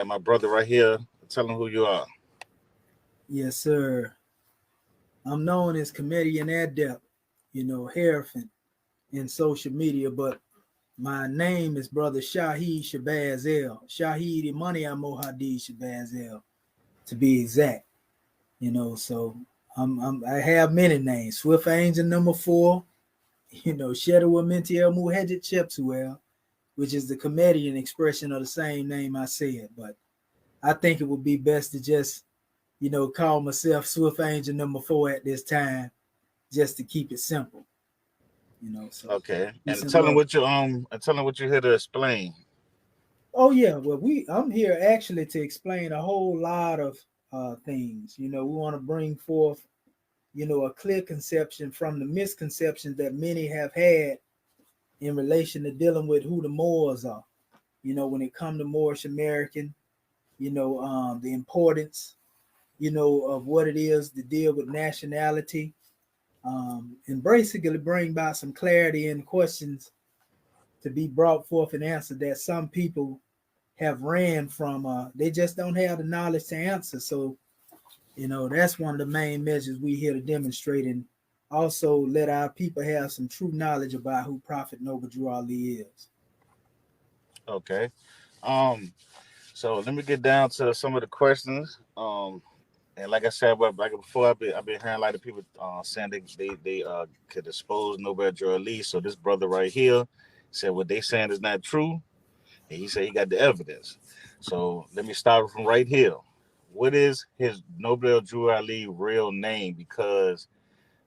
my brother right here. Tell him who you are. Yes, sir. I'm known as comedian adept, Hierophant in social media, but my name is Brother Shahid Shabazz El. Shahid Imani Mohadi Shabazz El, to be exact. So I have many names. Swift Angel number 4, Shedawa Mentiel Muhedjit Chepsuel, which is the comedian expression of the same name I said. But I think it would be best to just, call myself Swift Angel number 4 at this time, just to keep it simple. So Okay, peace and and tell him love. what you and tell him what you're here to explain. Oh yeah, well I'm here actually to explain a whole lot of things. We want to bring forth, a clear conception from the misconceptions that many have had in relation to dealing with who the Moors are. When it comes to Moorish American, the importance, of what it is to deal with nationality, and basically bring about some clarity in questions to be brought forth and answered that some people have ran from. They just don't have the knowledge to answer. So, that's one of the main measures we here to demonstrate, and also let our people have some true knowledge about who Prophet Noble Drew Ali is. Okay. Um. So let me get down to some of the questions. And like I said, well, like before, I've been hearing a lot of people saying they could expose Nobel Drew Ali. So this brother right here said what they saying is not true, and he said he got the evidence. So let me start from right here. What is his Nobel Drew Ali real name? Because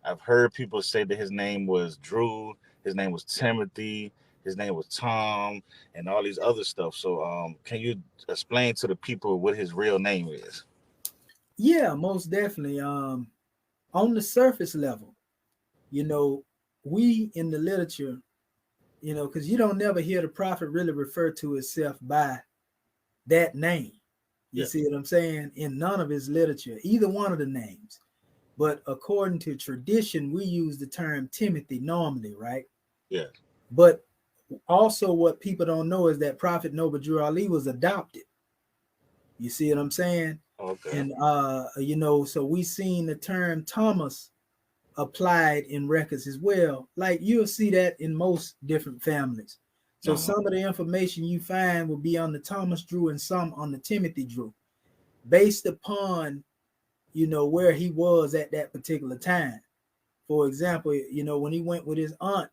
I've heard people say that his name was Drew, his name was Timothy, his name was Tom, and all these other stuff. So can you explain to the people what his real name is? Yeah, most definitely. On the surface level, you know, we in the literature, because you don't never hear the prophet really refer to himself by that name. You Yeah, see what I'm saying? In none of his literature, either one of the names. But according to tradition, we use the term Timothy normally, right? yeah. But also, what people don't know is that Prophet Noble Drew Ali was adopted. You see what I'm saying? Okay. And so we seen the term Thomas applied in records as well. Like you'll see that in most different families. So Uh-huh. some of the information you find will be on the Thomas Drew and some on the Timothy Drew, based upon where he was at that particular time. For example, when he went with his aunt,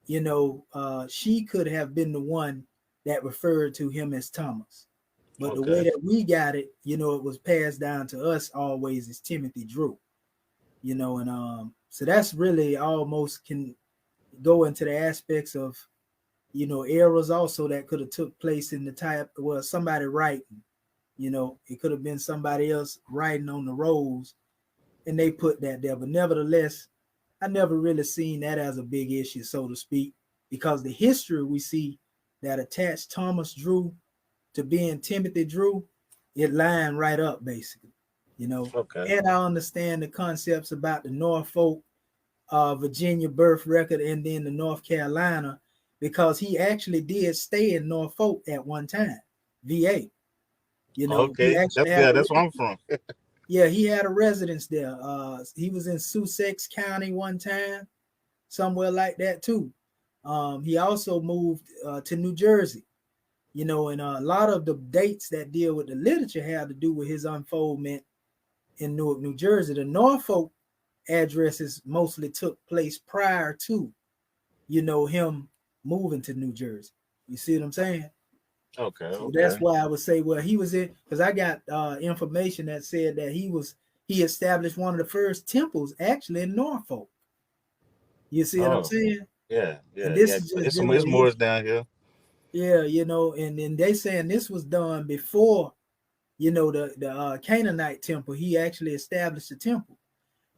she could have been the one that referred to him as Thomas. But the way Okay. that we got it, it was passed down to us always as Timothy Drew. And so that's really almost can go into the aspects of errors also that could have took place in the type, well, somebody writing, it could have been somebody else writing on the rolls and they put that there. But nevertheless, I never really seen that as a big issue, so to speak, because the history we see that attached Thomas Drew to being Timothy Drew, it lined right up basically, you know. Okay. And I understand the concepts about the Norfolk, Virginia birth record, and then the North Carolina, because he actually did stay in Norfolk at one time, VA. He Okay. actually had Yeah, a that's where I'm from. yeah, he had a residence there. He was in Sussex County one time, somewhere like that too. He also moved to New Jersey, and a lot of the dates that deal with the literature have to do with his unfoldment in Newark, New Jersey. The Norfolk addresses mostly took place prior to, him moving to New Jersey. You see what I'm saying? Okay. So that's Okay. why I would say, well, he was in, because I got information that said that he established one of the first temples actually in Norfolk. You see what I'm Oh, saying? yeah, And yeah, this yeah. is just dealing It's with more his, down here. yeah, and they saying this was done before, the Canaanite temple. He actually established a temple,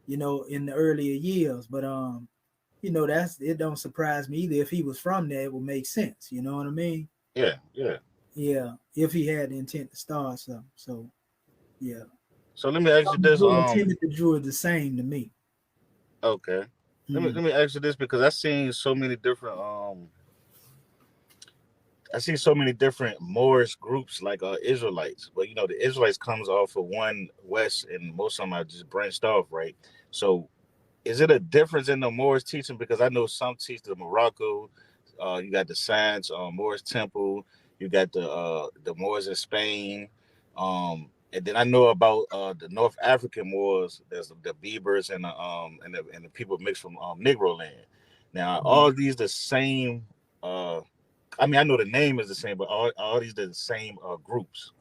in the earlier years. But that's it. Don't surprise me either. If he was from there, it would make sense. You know what I mean? Yeah, yeah. Yeah, if he had the intent to start something. So yeah. So let me ask you Thomas this. Drew and Timothy Drew are the same to me. Okay. Let me Mm. let me ask you this because I've seen so many I see so many different Moorish groups like Israelites, but the Israelites comes off of one West, and most of them are just branched off, right? So is it a difference in the Moorish teaching? Because I know some teach the Morocco, you got the Science Moorish Temple, you got the Moors in Spain, and then I know about the North African Moors. There's the Berbers and the people mixed from Negro land. Now, all these the same. I mean, I know the name is the same, but all these are the same groups.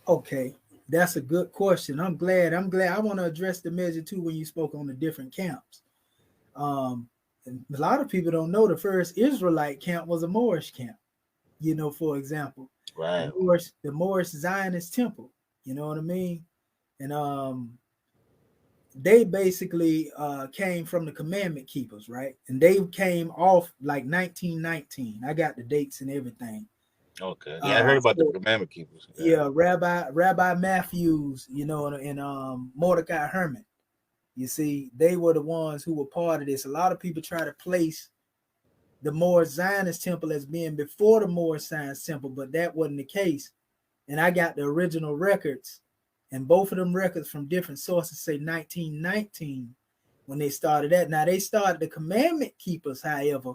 Okay, that's a good question. I'm glad. I want to address the measure too when you spoke on the different camps. And a lot of people don't know the first Israelite camp was a Moorish camp. For example, Right. The Moorish Zionist Temple. You know what I mean? And they basically came from the commandment keepers, right? And they came off like 1919. I got the dates and everything. Okay. Yeah, I heard about the commandment keepers. Yeah, Rabbi Matthews, and Mordecai Herman. You see, they were the ones who were part of this. A lot of people try to place the Moorish Zionist Temple as being before the Moorish Science Temple, but that wasn't the case. And I got the original records, and both of them records from different sources say 1919 when they started that. Now they started the commandment keepers, however,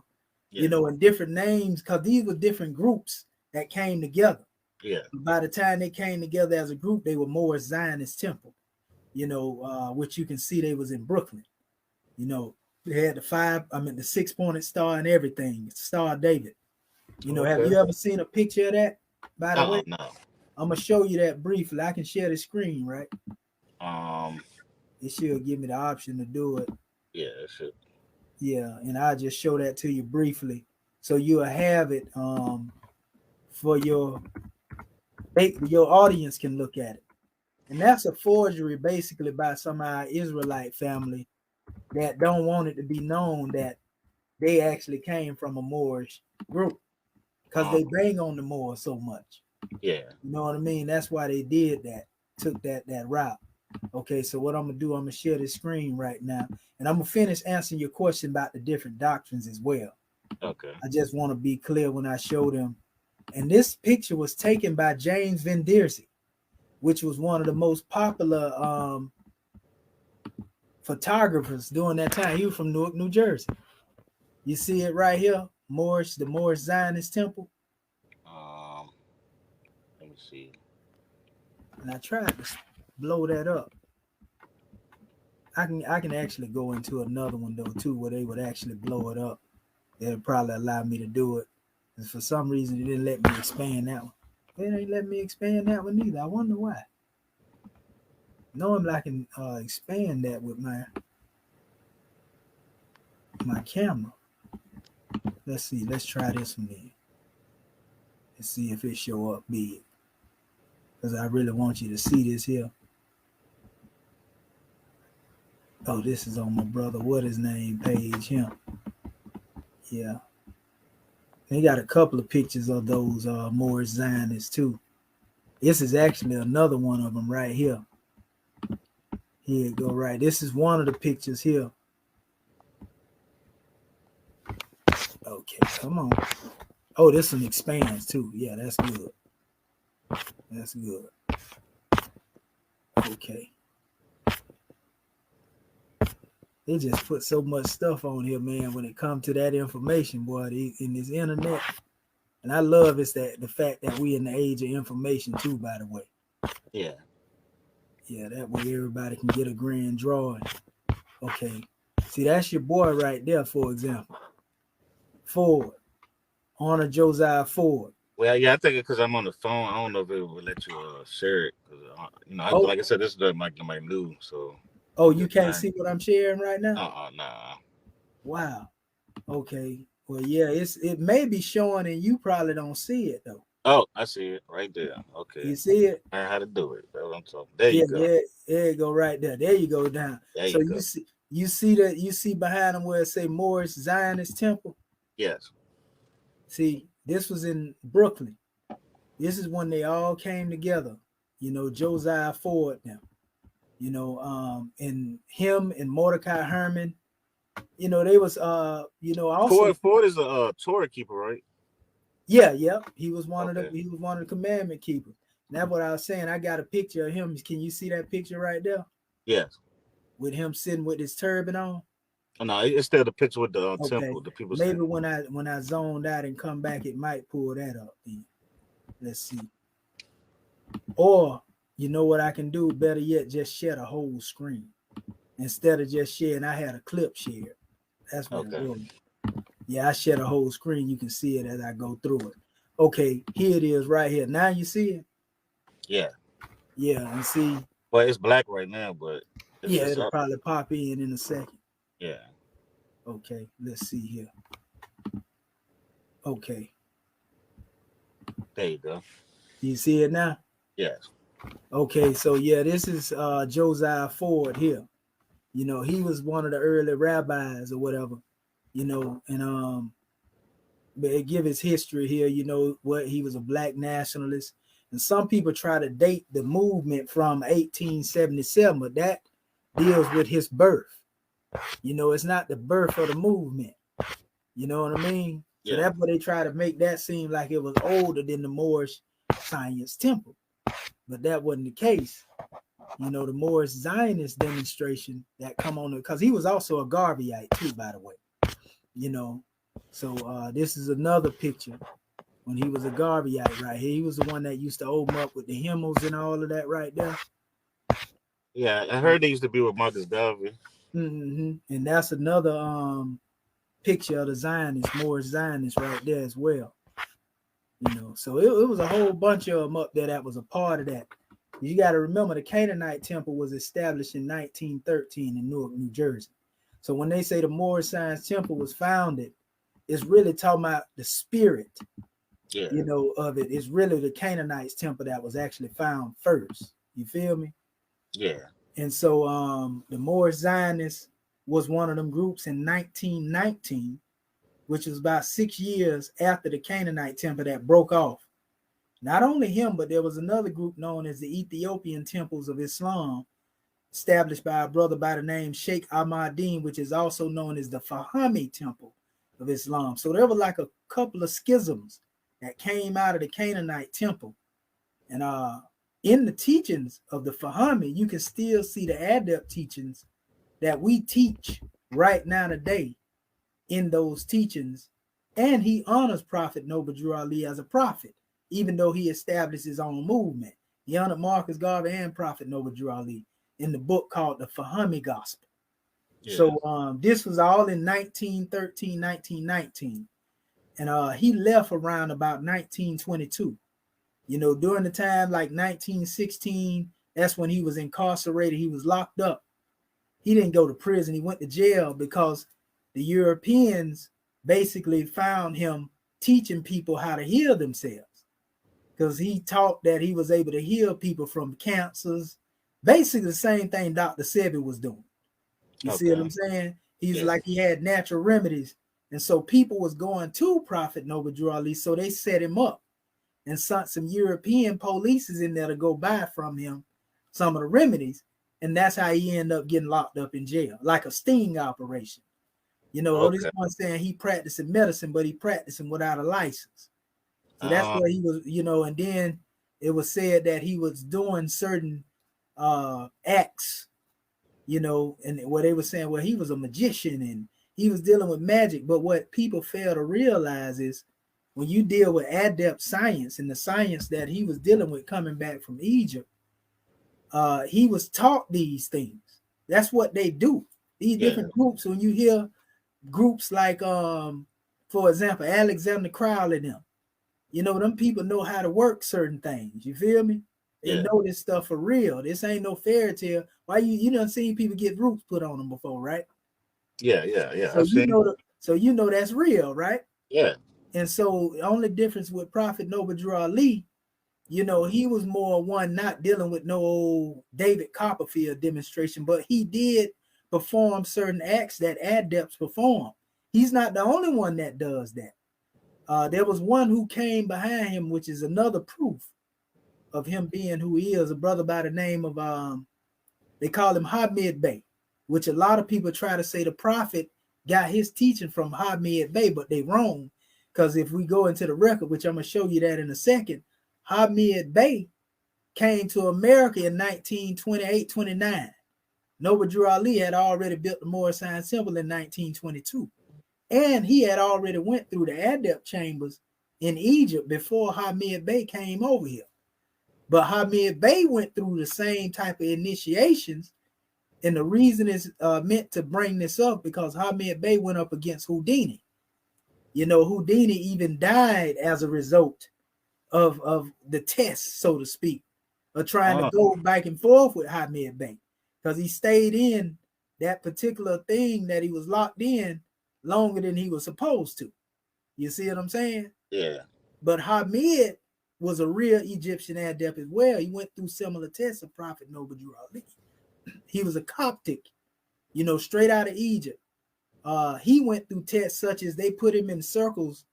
in different names, because these were different groups that came together. Yeah. By the time they came together as a group, they were Moorish Zionist Temple, which you can see they was in Brooklyn. They had the 6-pointed star and everything, Star of David. Have you ever seen a picture of that? By the way, No. I'm gonna show you that briefly. I can share the screen, right? Um. It should give me the option to do it. Yeah, it should. Yeah, and I'll just show that to you briefly, so you'll have it for your audience can look at it. And that's a forgery, basically, by some of our Israelite family that don't want it to be known that they actually came from a Moorish group, because they bang on the Moors so much. Yeah. You know what I mean? That's why they did that, took that route. Okay, so what I'm gonna do, I'm gonna share the screen right now, and I'm gonna finish answering your question about the different doctrines as well. Okay. I just want to be clear when I show them. And this picture was taken by James Van Deersey, which was one of the most popular photographers during that time. He was from Newark, New Jersey. You see it right here, the Moorish Zionist Temple. Let me see. And I tried to blow that up. I can actually go into another one though too, where they would actually blow it up. They'll probably allow me to do it. And for some reason, they didn't let me expand that one. They didn't let me expand that one either. I wonder why. Normally I can expand that with my camera. Let's see. Let's try this one then. Let's see if it show up big. Because I really want you to see this here. Oh, this is on my brother, what his name page here. Yeah. They got a couple of pictures of those Moorish Zionists too. This is actually another one of them right here. Here you go, right. This is one of the pictures here. Okay, come on. Oh, this one expands too. Yeah, that's good. That's good. Okay. They just put so much stuff on here, man, when it comes to that information, boy, in this internet. And I love the fact that we in the age of information too, by the way. Yeah. Yeah, that way everybody can get a grand drawing. Okay. See, that's your boy right there, for example. Ford. Honor Josiah Ford. Well, yeah, I think because I'm on the phone, I don't know if it will let you share it. Like I said, this is my new, so. Oh, you can't see what I'm sharing right now? Nah. Wow. Okay. Well, yeah, it may be showing and you probably don't see it though. Oh, I see it right there. Okay. You see it? I know how to do it. That's what I'm talking. There you go. There you go, right there. There you go down. There you go. You see behind them where it say Moorish Zionist Temple? Yes. See, this was in Brooklyn. This is when they all came together. Josiah Ford now. And him and Mordecai Herman. They was also Ford is a Torah keeper, right? Yeah, yep. He was one of Okay. the commandment keepers. And that's what I was saying. I got a picture of him. Can you see that picture right there? Yes. With him sitting with his turban on. Oh, no, it's still the picture with the Okay. temple. The people saying. Maybe when I zoned out and come back, it might pull that up then. Let's see. Or you know what I can do? Better yet, just share the whole screen. Instead of just sharing, I had a clip shared. That's what it Okay. was. Yeah, I share the whole screen. You can see it as I go through it. Okay, here it is right here. Now you see it? Yeah. Yeah, and see, Well, it's black right now, but yeah, it's it'll up. probably pop in a second. Yeah. Okay, let's see here. Okay, There you go. you see it now? Yes. Okay, so yeah, this is Josiah Ford here. He was one of the early rabbis or whatever, and but it give his history here, what he was a black nationalist. And some people try to date the movement from 1877, but that deals with his birth. It's not the birth of the movement. You know what I mean? So Yeah. that's what they try to make that seem like it was older than the Moorish Science Temple. But that wasn't the case. The Moorish Zionist demonstration that come on, because he was also a Garveyite too, by the way. So this is another picture when he was a Garveyite right here. He was the one that used to open up with the hymnals and all of that right there. Yeah, I heard they used to be with Marcus Garvey. Mm-hmm. And that's another picture of the Zionists, Moorish Zionists right there as well. So it was a whole bunch of them up there that was a part of that. You got to remember the Canaanite temple was established in 1913 in Newark, New Jersey. So when they say the Moorish Science Temple was founded, it's really talking about the spirit, Yeah. of it. It's really the Canaanites temple that was actually found first. You feel me? Yeah. And so the Moorish Zionists was one of them groups in 1919, which was about 6 years after the Canaanite temple that broke off. Not only him, but there was another group known as the Ethiopian Temples of Islam, established by a brother by the name Sheikh Ahmadin, which is also known as the Fahimi Temple of Islam. So there were like a couple of schisms that came out of the Canaanite temple. And in the teachings of the Fahimi, you can still see the adept teachings that we teach right now today in those teachings. And he honors Prophet Noble Drew Ali as a prophet, even though he established his own movement. He honored Marcus Garvey and Prophet Noble Drew Ali in the book called the Fahimi Gospel. Yeah. So this was all in 1913, 1919. And he left around about 1922. During the time like 1916, that's when he was incarcerated. He was locked up. He didn't go to prison. He went to jail because the Europeans basically found him teaching people how to heal themselves, because he taught that he was able to heal people from cancers. Basically the same thing Dr. Sebi was doing. You see what I'm saying? He's like, he had natural remedies. And so people was going to Prophet Noble Drew Ali, so they set him up and sent some European police in there to go buy from him some of the remedies. And that's how he ended up getting locked up in jail, like a sting operation. This one saying he practicing medicine, but he practicing without a license. So that's where he was, and then it was said that he was doing certain acts, and what they were saying, well, he was a magician and he was dealing with magic. But what people fail to realize is when you deal with adept science and the science that he was dealing with coming back from Egypt, he was taught these things. That's what they do. These different groups, when you hear groups like, for example, Alexander Crowley and them, them people know how to work certain things. You feel me? They know this stuff for real. This ain't no fairy tale. Why you done seen people get roots put on them before, right? Yeah. So that's real, right? Yeah. And so the only difference with Prophet Noble Drew Ali, he was more one not dealing with no old David Copperfield demonstration, but he did perform certain acts that adepts perform. He's not the only one that does that. There was one who came behind him, which is another proof of him being who he is, a brother by the name of, they call him Hamid Bey, which a lot of people try to say the prophet got his teaching from Hamid Bey, but they wrong, Because if we go into the record, which I'm going to show you that in a second, Hamid Bey came to America in 1928-29. Noble Drew Ali had already built the Moorish Science Temple in 1922. And he had already went through the adept chambers in Egypt before Hamid Bey came over here. But Hamid Bey went through the same type of initiations. And the reason is meant to bring this up because Hamid Bey went up against Houdini. You know, Houdini even died as a result of the test, so to speak, of trying to go back and forth with Hamid Bey, because he stayed in that particular thing that he was locked in longer than he was supposed to. You see what I'm saying? Yeah. But Hamid was a real Egyptian adept as well. He went through similar tests of Prophet Noble Drew Ali. He was a Coptic, you know, straight out of Egypt. He went through tests such as they put him in circles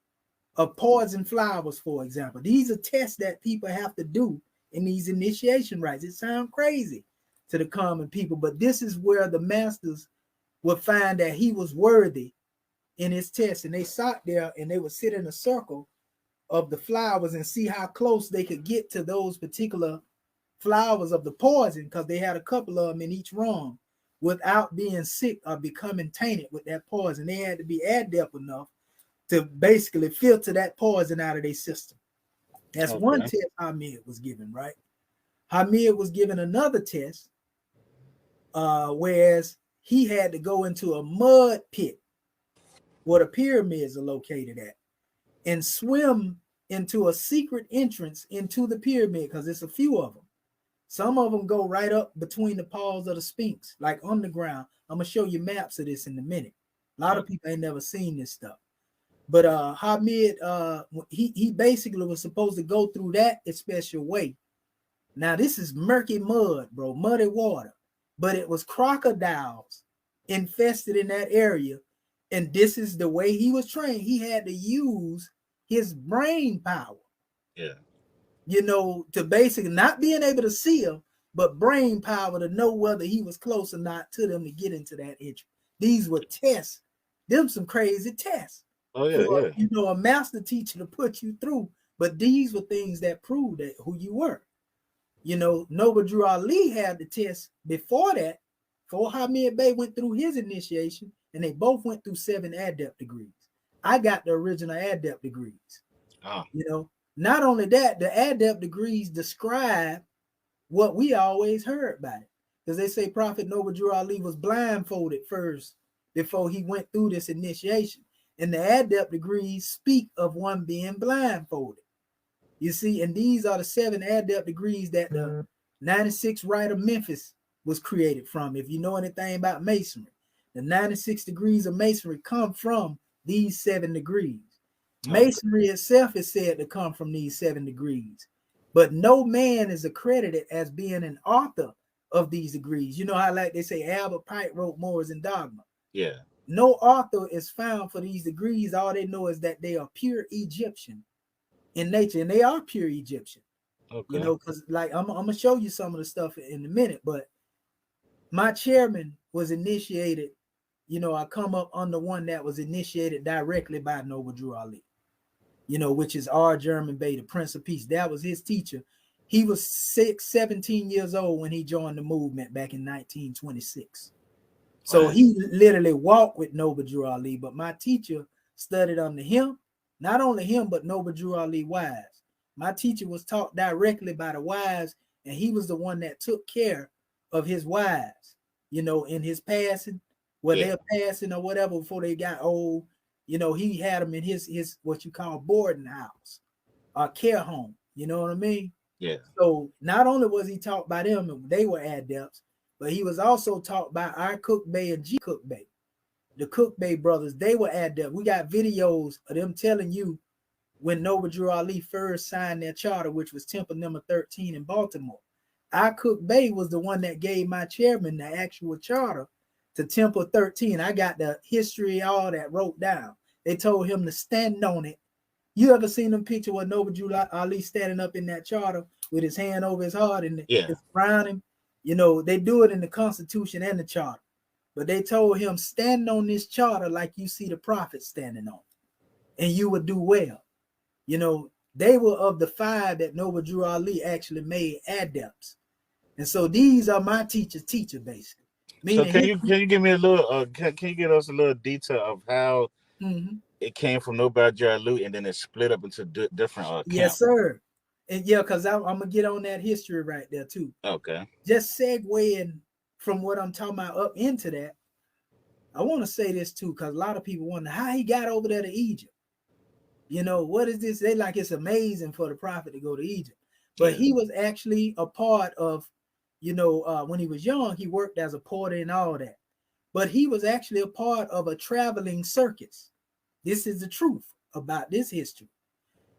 of poison flowers, for example. These are tests that people have to do in these initiation rites. It sounds crazy to the common people, but this is where the masters would find that he was worthy in his test. And they sat there and they would sit in a circle of the flowers and see how close they could get to those particular flowers of the poison, because they had a couple of them in each room, without being sick or becoming tainted with that poison. They had to be adept enough to basically filter that poison out of their system. That's one test Hamid was given, right? Hamid was given another test, whereas he had to go into a mud pit where the pyramids are located at and swim into a secret entrance into the pyramid, because there's a few of them. Some of them go right up between the paws of the Sphinx, like underground. I'm going to show you maps of this in a minute. A lot of people ain't never seen this stuff. But Hamid, he basically was supposed to go through that a special way. Now, this is murky mud, bro, muddy water. But it was crocodiles infested in that area. And this is the way he was trained. He had to use his brain power. Yeah. You know, to basically not being able to see them, but brain power to know whether he was close or not to them to get into that entry. These were tests. Them some crazy tests. Oh, yeah, for, yeah. You know, a master teacher to put you through. But these were things that proved that who you were. You know, Noble Drew Ali had the test before that, before Hamid Bey went through his initiation, and they both went through 7 adept degrees. I got the original adept degrees. You know, not only that, the adept degrees describe what we always heard about it. Because they say Prophet Noble Drew Ali was blindfolded first before he went through this initiation. And the adept degrees speak of one being blindfolded. You see, and these are the 7 adept degrees that the 96 Rite of Memphis was created from. If you know anything about Masonry, the 96 degrees of Masonry come from these 7 degrees. Masonry itself is said to come from these 7 degrees, but no man is accredited as being an author of these degrees. You know how, like they say, Albert Pike wrote Morals and Dogma. Yeah. No author is found for these degrees. All they know is that they are pure Egyptian in nature, and they are pure Egyptian. You know, because like I'm gonna show you some of the stuff in a minute, but my chairman was initiated. You know, I come up under one that was initiated directly by Noble Drew Ali. You know, which is R. German Bey, the Prince of Peace. That was his teacher. He was 17 years old when he joined the movement back in 1926. So he literally walked with Noble Drew Ali, but my teacher studied under him. Not only him, but Noble Drew Ali wives. My teacher was taught directly by the wives, and he was the one that took care of his wives, you know, in his passing, where they're passing or whatever before they got old. You know, he had them in his what you call boarding house or care home. You know what I mean? Yeah. So not only was he taught by them, they were adepts, but he was also taught by our Cook Bey and G Cook Bey. The Cook Bey brothers, they were adepts. We got videos of them telling you when Noble Drew Ali first signed their charter, which was Temple number 13 in Baltimore. Our Cook Bey was the one that gave my chairman the actual charter to Temple 13. I got the history, all that wrote down. They told him to stand on it. You ever seen them picture with Noble Drew Ali standing up in that charter with his hand over his heart and it's around him? You know, they do it in the Constitution and the charter. But they told him, stand on this charter like you see the prophet standing on. and you would do well. You know, they were of the 5 that Noble Drew Ali actually made adepts. And so these are my teacher, basically. So Meaning his, can you give me a little can you give us a little detail of how mm-hmm. it came from Nobel Jarlu and then it split up into different Yes, camps? sir. And yeah, because I'm gonna get on that history right there too. Okay. Just segueing from what I'm talking about up into that, I want to say this too, because a lot of people wonder how he got over there to Egypt. You know, what is this? They like it's amazing for the prophet to go to Egypt. But Yeah. he was actually a part of, when he was young, he worked as a porter and all that. But he was actually a part of a traveling circus. This is the truth about this history.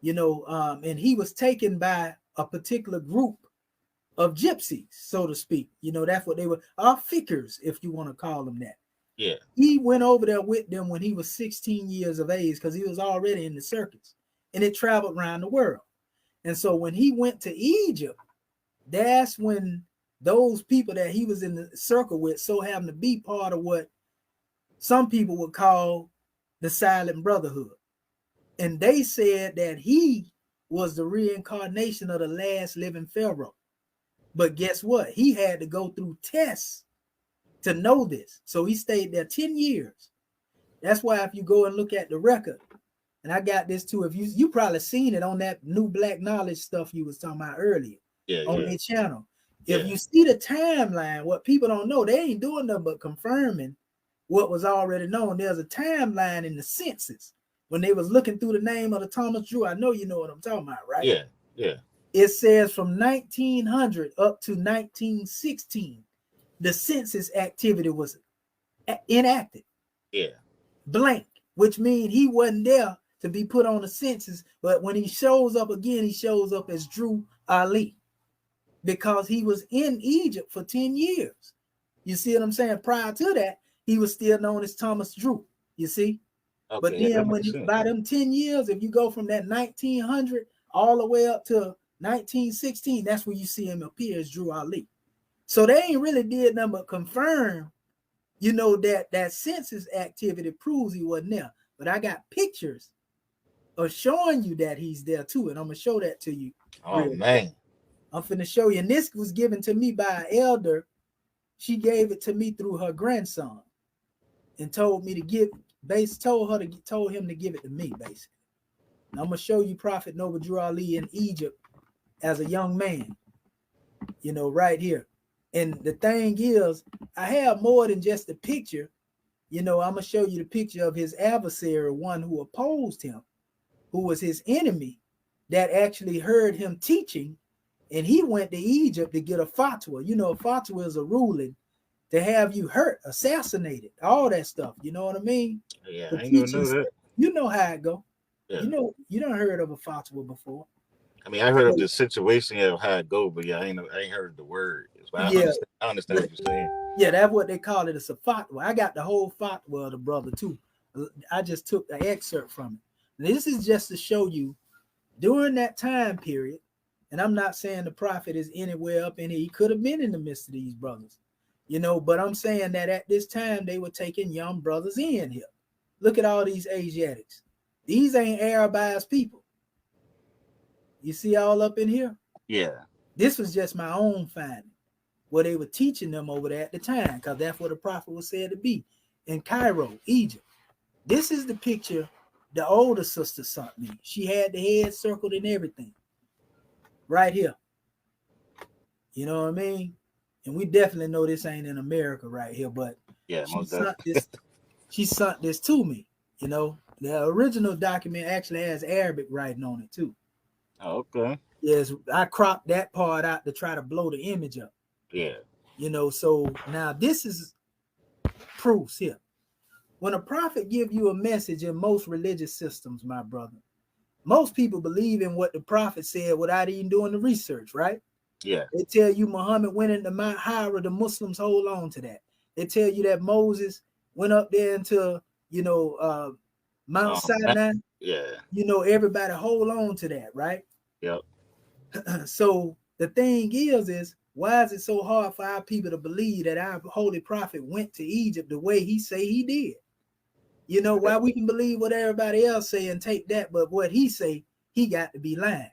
And he was taken by a particular group of gypsies, so to speak. That's what they were, our figures, if you want to call them that. Yeah. He went over there with them when he was 16 years of age because he was already in the circus, and it traveled around the world. And so when he went to Egypt, that's when those people that he was in the circle with so happened to be part of what some people would call the Silent Brotherhood. And they said that he was the reincarnation of the last living pharaoh. But guess what? He had to go through tests to know this. So he stayed there 10 years. That's why if you go and look at the record, and I got this too, if you probably seen it on that New Black Knowledge stuff you was talking about earlier on their channel. If you see the timeline, what people don't know, they ain't doing nothing but confirming what was already known. There's a timeline in the census when they was looking through the name of the Thomas Drew. I know you know what I'm talking about, right? Yeah. Yeah. It says from 1900 up to 1916, the census activity was inactive. Yeah. Blank, which means he wasn't there to be put on the census. But when he shows up again, he shows up as Drew Ali because he was in Egypt for 10 years. You see what I'm saying? Prior to that, he was still known as Thomas Drew. You see? Okay. But then when by them 10 years, if you go from that 1900 all the way up to 1916, that's where you see him appear as Drew Ali. So they ain't really did nothing but confirm, that census activity proves he wasn't there. But I got pictures of showing you that he's there too. And I'm going to show that to you. Oh, man. I'm finna show you. And this was given to me by an elder. She gave it to me through her grandson and told me to told him to give it to me, basically. And I'm going to show you Prophet Noble Drew Ali in Egypt as a young man, right here. And the thing is, I have more than just a picture. I'm going to show you the picture of his adversary, one who opposed him, who was his enemy, that actually heard him teaching. And he went to Egypt to get a fatwa. A fatwa is a ruling to have you hurt, assassinated, all that stuff. You know what I mean? Yeah, The I ain't gonna know teachings, that. you know how it go. Yeah. You done heard of a fatwa before. I mean, I heard of the situation of how it go, but yeah, I ain't heard the word. But Yeah. I understand what you're saying. Yeah, that's what they call it. It's a fatwa. I got the whole fatwa of the brother too. I just took the excerpt from it. This is just to show you during that time period, and I'm not saying the prophet is anywhere up in here. He could have been in the midst of these brothers, but I'm saying that at this time they were taking young brothers in here. Look at all these Asiatics. These ain't Arabized people. You see all up in here? Yeah. This was just my own finding, where they were teaching them over there at the time, because that's where the prophet was said to be, in Cairo, Egypt. This is the picture the older sister sent me. She had the head circled and everything. Right here. You know what I mean? And we definitely know this ain't in America right here, but Yeah, she sent this to me. The original document actually has Arabic writing on it too. Oh, okay. Yes, I cropped that part out to try to blow the image up. Yeah. So now this is proofs here. When a prophet give you a message in most religious systems, my brother, most people believe in what the prophet said without even doing the research, right? Yeah. They tell you Muhammad went into Mount Hira, the Muslims hold on to that. They tell you that Moses went up there into, Mount Sinai. Yeah. Everybody hold on to that, right? Yep. So the thing is why is it so hard for our people to believe that our holy prophet went to Egypt the way he say he did? You know, why we can believe what everybody else say and take that, but what he say, he got to be lying.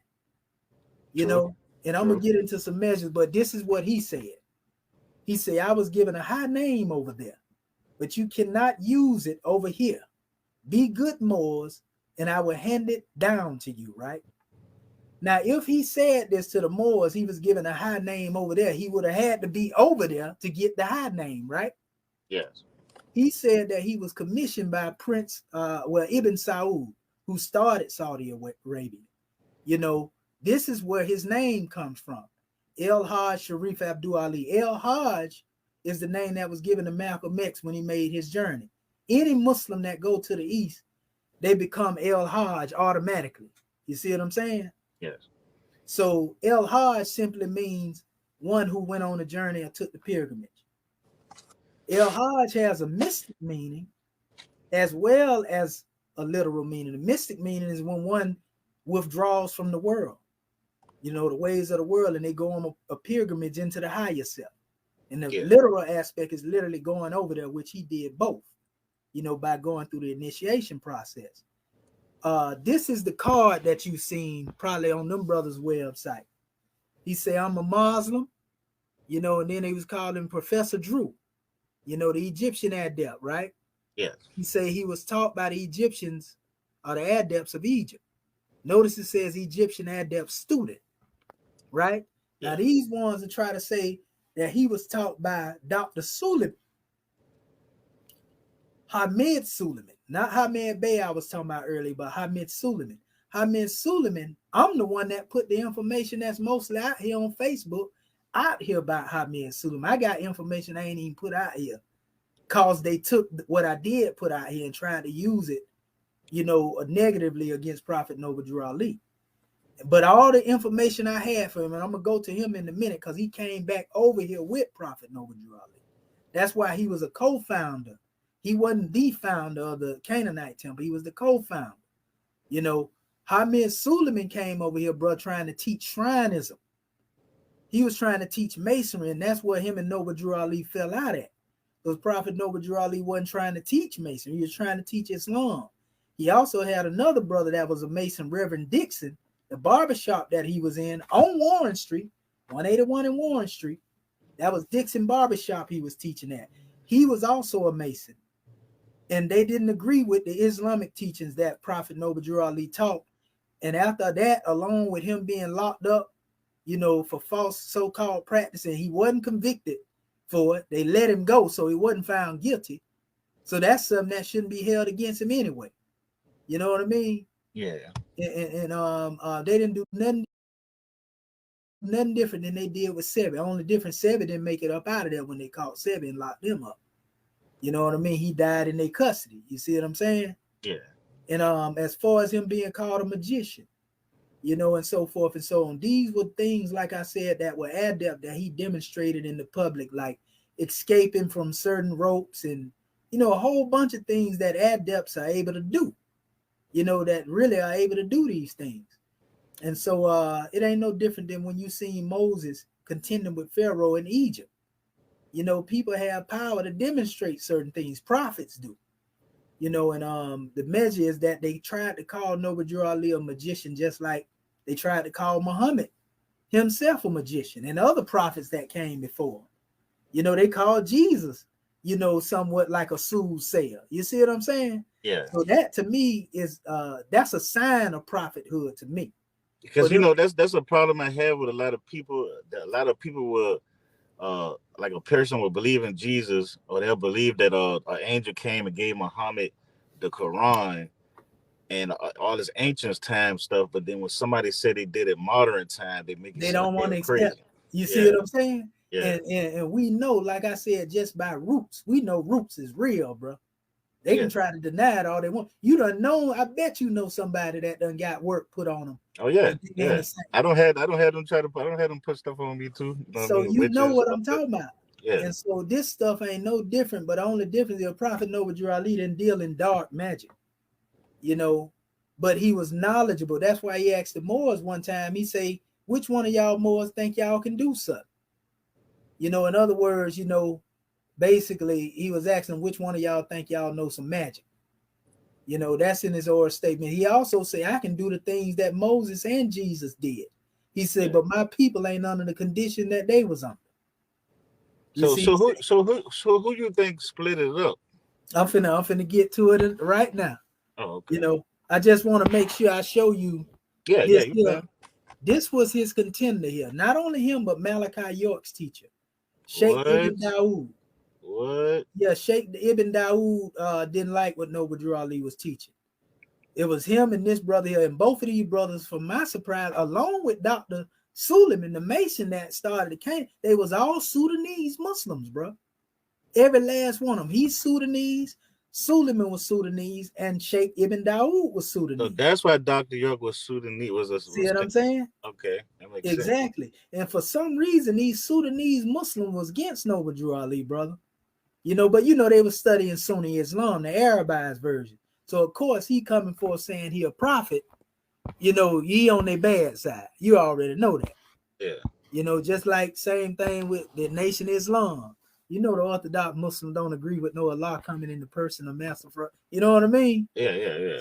You True. know, and I'm True. gonna get into some measures, but this is what he said. He said, I was given a high name over there, but you cannot use it over here. Be good Moors, and I will hand it down to you, right? Now, if he said this to the Moors, he was given a high name over there, he would have had to be over there to get the high name, right? Yes. He said that he was commissioned by Prince, Ibn Saud, who started Saudi Arabia. You know, this is where his name comes from. El Hajj Sharif Abdul Ali. El Hajj is the name that was given to Malcolm X when he made his journey. Any Muslim that go to the east, they become El Hajj automatically. You see what I'm saying? Yes. So El Hajj simply means one who went on a journey or took the pilgrimage. El Hajj has a mystic meaning as well as a literal meaning. The mystic meaning is when one withdraws from the world, you know, the ways of the world, and they go on a pilgrimage into the higher self. And the Yeah. literal aspect is literally going over there, which he did both, you know, by going through the initiation process. This is the card that you've seen probably on them brothers' website. He said, I'm a Muslim, you know, and then they was calling Professor Drew, you know, the Egyptian adept, right? Yes. He said he was taught by the Egyptians or the adepts of Egypt. Notice it says Egyptian adept student, right? Yeah. Now these ones that try to say that he was taught by Dr. Suleiman, Hamid Suleiman, not Hamid Bey I was talking about earlier, but Hamid Suleiman. Hamid Suleiman, I'm the one that put the information that's mostly out here on Facebook out here about Hamid Suleiman. I got information I ain't even put out here because they took what I did put out here and tried to use it, you know, negatively against Prophet Noble Drew Ali. But all the information I had for him, and I'm gonna go to him in a minute because he came back over here with Prophet Noble Drew Ali. That's why he was a co-founder. He wasn't the founder of the Canaanite temple. He was the co-founder. You know, Hamid Suleiman came over here, bro, trying to teach Shrineism. He was trying to teach Masonry, and that's where him and Noble Drew Ali fell out at. Because Prophet Noble Drew Ali wasn't trying to teach Masonry. He was trying to teach Islam. He also had another brother that was a Mason, Reverend Dixon, the barbershop that he was in on Warren Street, 181 in Warren Street. That was Dixon Barbershop he was teaching at. He was also a Mason. And they didn't agree with the Islamic teachings that Prophet Noble Drew Ali taught. And after that, along with him being locked up, you know, for false so-called practicing, he wasn't convicted for it. They let him go, so he wasn't found guilty. So that's something that shouldn't be held against him anyway. You know what I mean? Yeah. And they didn't do nothing different than they did with Sebi. Only different, Sebi didn't make it up out of there when they caught Sebi and locked them up. You know what I mean? He died in their custody. You see what I'm saying? Yeah. And as far as him being called a magician, you know, and so forth and so on, these were things, like I said, that were adept that he demonstrated in the public, like escaping from certain ropes and, you know, a whole bunch of things that adepts are able to do, you know, that really are able to do these things. And so it ain't no different than when you seen Moses contending with Pharaoh in Egypt. You know, people have power to demonstrate certain things. Prophets do. You know, and the measure is that they tried to call Noble Drew Ali a magician, just like they tried to call Muhammad himself a magician and other prophets that came before. You know, they called Jesus, you know, somewhat like a soothsayer. You see what I'm saying? Yeah. So that to me is that's a sign of prophethood to me. Because you know that's a problem I have with a lot of people. A lot of people will, like a person will believe in Jesus, or they'll believe that an angel came and gave Muhammad the Quran and all this ancient time stuff. But then when somebody said they did it modern time, they make it They sound don't want to accept. crazy. You see Yeah. what I'm saying? Yeah. And we know, like I said, just by roots, we know roots is real, bro. They can try to deny it all they want. You done know, I bet you know somebody that done got work put on them. Oh yeah, And yeah. I don't have them try to. I don't have them put stuff on me too. You know what I so mean? you know Witches, what stuff I'm like talking about. Yeah. And so this stuff ain't no different, but the only difference is Prophet Noble Drew Ali didn't deal in dark magic, you know, but he was knowledgeable. That's why he asked the Moors one time, he say, which one of y'all Moors think y'all can do something? You know, in other words, you know, basically he was asking which one of y'all think y'all know some magic. You know, that's in his oral statement. He also said, I can do the things that Moses and Jesus did. He said, but my people ain't under the condition that they was under. You So see, so who you think split it up? I'm finna get to it right now. Oh, You okay. know, I just want to make sure I show you Yeah, this you here. can. This was his contender here. Not only him, but Malachi York's teacher, Sheikh What? Ibn Dawood. What? Yeah, Sheikh Ibn Dawood didn't like what Noble Drew Ali was teaching. It was him and this brother here, and both of these brothers, for my surprise, along with Dr. Suleiman, the Mason that started the camp, they was all Sudanese Muslims, bro. Every last one of them. He's Sudanese, Suleiman was Sudanese, and Sheikh Ibn Dawood was So Sudanese. that's why Dr. York was Sudanese. See what I'm saying? Okay, that makes sense. Exactly. And for some reason, these Sudanese Muslims was against Noble Drew Ali, brother. You know, but you know, they were studying Sunni Islam, the Arabized version. So of course he coming for saying he a prophet, you know, he on their bad side. You already know that. Yeah. You know, just like same thing with the Nation Islam. You know, the Orthodox Muslims don't agree with no Allah coming in the person of Master. You know what I mean? Yeah.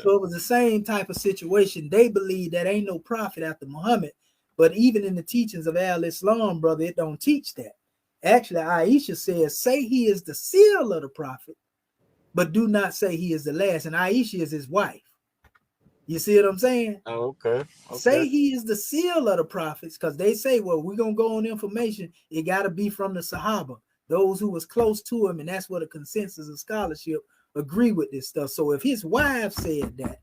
So it was the same type of situation. They believe that ain't no prophet after Muhammad. But even in the teachings of Al-Islam, brother, it don't teach that. Actually, Aisha says, say he is the seal of the prophet, but do not say he is the last. And Aisha is his wife. You see what I'm saying? Oh, okay. Say he is the seal of the prophets, because they say, well, we're going to go on information. It got to be from the Sahaba, those who was close to him. And that's what a consensus of scholarship agree with this stuff. So if his wife said that,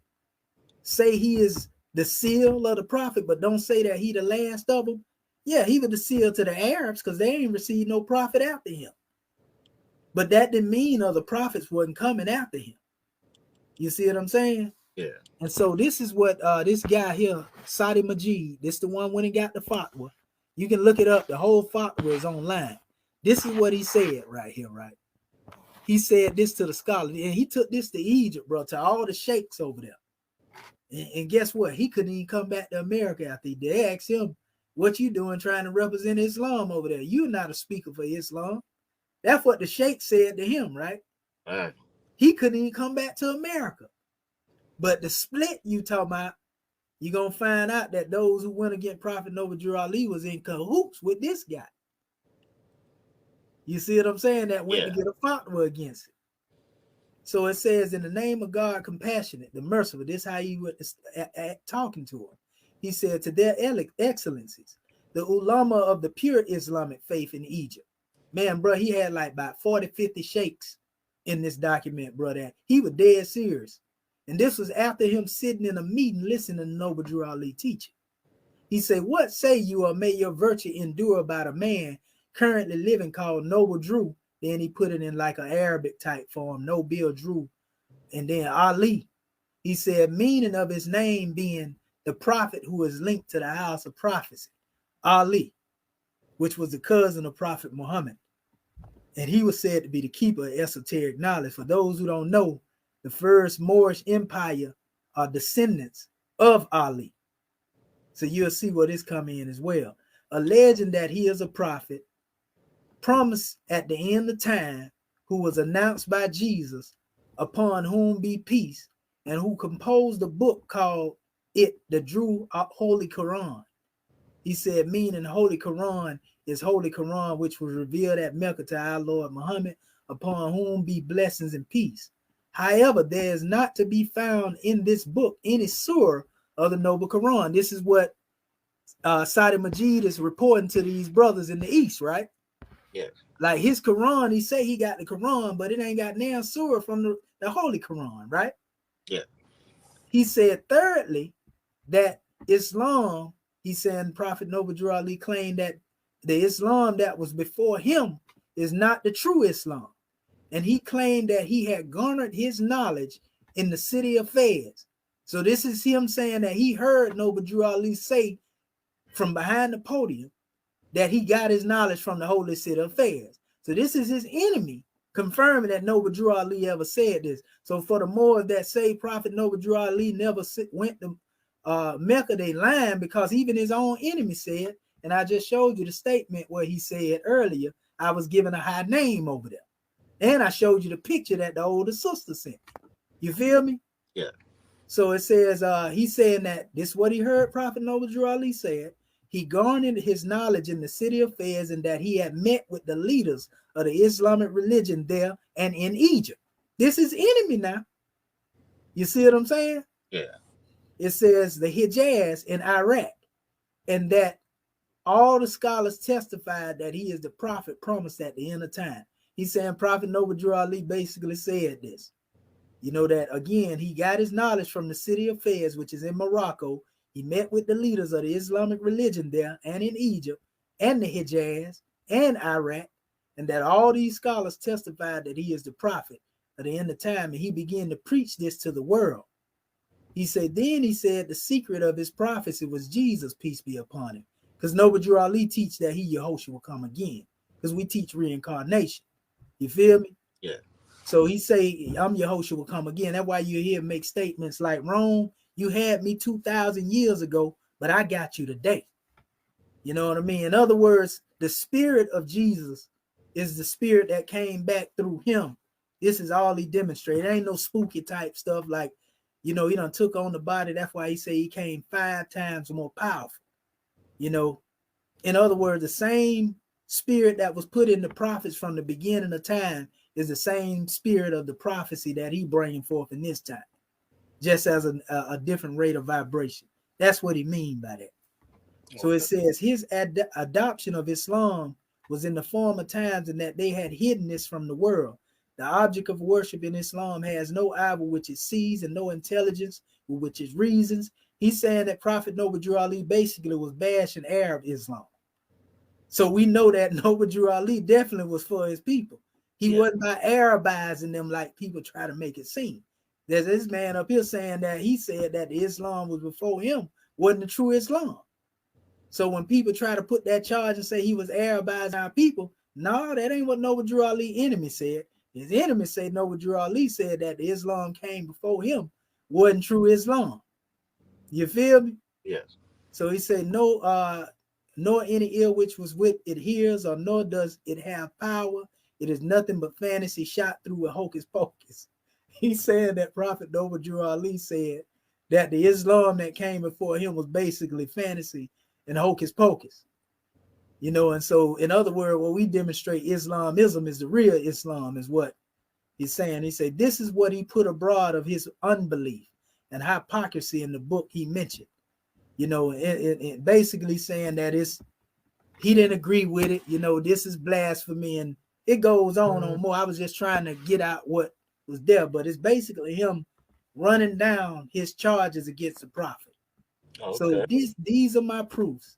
say he is the seal of the prophet, but don't say that he the last of them. Yeah, he was the seal to the Arabs because they ain't received no prophet after him. But that didn't mean other prophets wasn't coming after him. You see what I'm saying? Yeah. And so this is what this guy here, Sadi Majid, this the one when he got the fatwa. You can look it up. The whole fatwa is online. This is what he said right here, right? He said this to the scholars, and he took this to Egypt, bro, to all the sheikhs over there. And guess what? He couldn't even come back to America after they asked him, what you doing trying to represent Islam over there? You're not a speaker for Islam. That's what the sheikh said to him, right? Right. He couldn't even come back to America. But the split you talking about, you're going to find out that those who went against Prophet Noble Drew Ali was in cahoots with this guy. You see what I'm saying? That went to get a fatwa against it. So it says, in the name of God, compassionate, the merciful, this is how he was talking to him. He said, to their excellencies, the ulama of the pure Islamic faith in Egypt. Man, bro, he had like about 40, 50 sheikhs in this document, bro. That he was dead serious. And this was after him sitting in a meeting listening to Noble Drew Ali teaching. He said, what say you, or may your virtue endure about a man currently living called Noble Drew? Then he put it in like an Arabic type form, Noble Drew, and then Ali. He said, meaning of his name being the prophet who is linked to the house of prophecy, Ali, which was the cousin of Prophet Muhammad. And he was said to be the keeper of esoteric knowledge. For those who don't know, the first Moorish Empire are descendants of Ali. So you'll see what this come in as well. Alleging that he is a prophet, promised at the end of time, who was announced by Jesus, upon whom be peace, and who composed a book called the Drew Holy Quran. He said, meaning Holy Quran is Holy Quran, which was revealed at Mecca to our Lord Muhammad, upon whom be blessings and peace. However, there is not to be found in this book any surah of the Noble Quran. This is what Sadi Majid is reporting to these brothers in the East, right? Yes. Like his Quran, he say he got the Quran, but it ain't got now surah from the Holy Quran, right? Yeah. He said, thirdly, that Islam, he said, Prophet Noble Drew Ali claimed that the Islam that was before him is not the true Islam. And he claimed that he had garnered his knowledge in the city of Fez. So this is him saying that he heard Noble Drew Ali say from behind the podium that he got his knowledge from the holy city of Fez. So this is his enemy confirming that Noble Drew Ali ever said this. So for the more that say Prophet Noble Drew Ali never went to Mecca, they lying, because even his own enemy said, and I just showed you the statement where he said earlier, I was given a high name over there. And I showed you the picture that the older sister sent. You feel me? Yeah. So it says, he's saying that this is what he heard Prophet Noble Drew Ali said. He garnered his knowledge in the city of Fez, and that he had met with the leaders of the Islamic religion there and in Egypt. This is enemy now. You see what I'm saying? Yeah. It says the Hijaz in Iraq, and that all the scholars testified that he is the prophet promised at the end of time. He's saying Prophet Noble Drew Ali basically said this. You know that, again, he got his knowledge from the city of Fez, which is in Morocco. He met with the leaders of the Islamic religion there and in Egypt and the Hijaz and Iraq, and that all these scholars testified that he is the prophet at the end of time, and he began to preach this to the world. He said the secret of his prophecy was Jesus, peace be upon him. Because Noble Drew Ali teach that he, Yehoshua, will come again. Because we teach reincarnation. You feel me? Yeah. So he say, I'm Yehoshua will come again. That's why you hear him make statements like, Rome, you had me 2,000 years ago, but I got you today. You know what I mean? In other words, the spirit of Jesus is the spirit that came back through him. This is all he demonstrated. It ain't no spooky type stuff like, you know, he done took on the body. That's why he say he came 5 times more powerful. You know, in other words, the same spirit that was put in the prophets from the beginning of time is the same spirit of the prophecy that he bringing forth in this time, just as a different rate of vibration. That's what he mean by that. So it says his adoption of Islam was in the former times, and that they had hidden this from the world. The object of worship in Islam has no eye with which it sees, and no intelligence with which it reasons. He's saying that Prophet Noble Drew Ali basically was bashing Arab Islam. So we know that Noble Drew Ali definitely was for his people. He wasn't by Arabizing them like people try to make it seem. There's this man up here saying that he said that the Islam was before him wasn't the true Islam. So when people try to put that charge and say he was Arabizing our people, no, that ain't what Noble Drew Ali enemy said. His enemy said Noble Drew Ali said that the Islam came before him wasn't true Islam. You feel me? Yes. So he said, nor any ill which was with it hears, or nor does it have power. It is nothing but fantasy shot through with hocus pocus. He said that Prophet Noble Drew Ali said that the Islam that came before him was basically fantasy and hocus pocus. You know, and so in other words, what we demonstrate Islamism is the real Islam, is what he's saying. He said this is what he put abroad of his unbelief and hypocrisy in the book he mentioned. You know, it basically saying that he didn't agree with it. You know, this is blasphemy, and it goes on more. I was just trying to get out what was there, but it's basically him running down his charges against the prophet. So these are my proofs.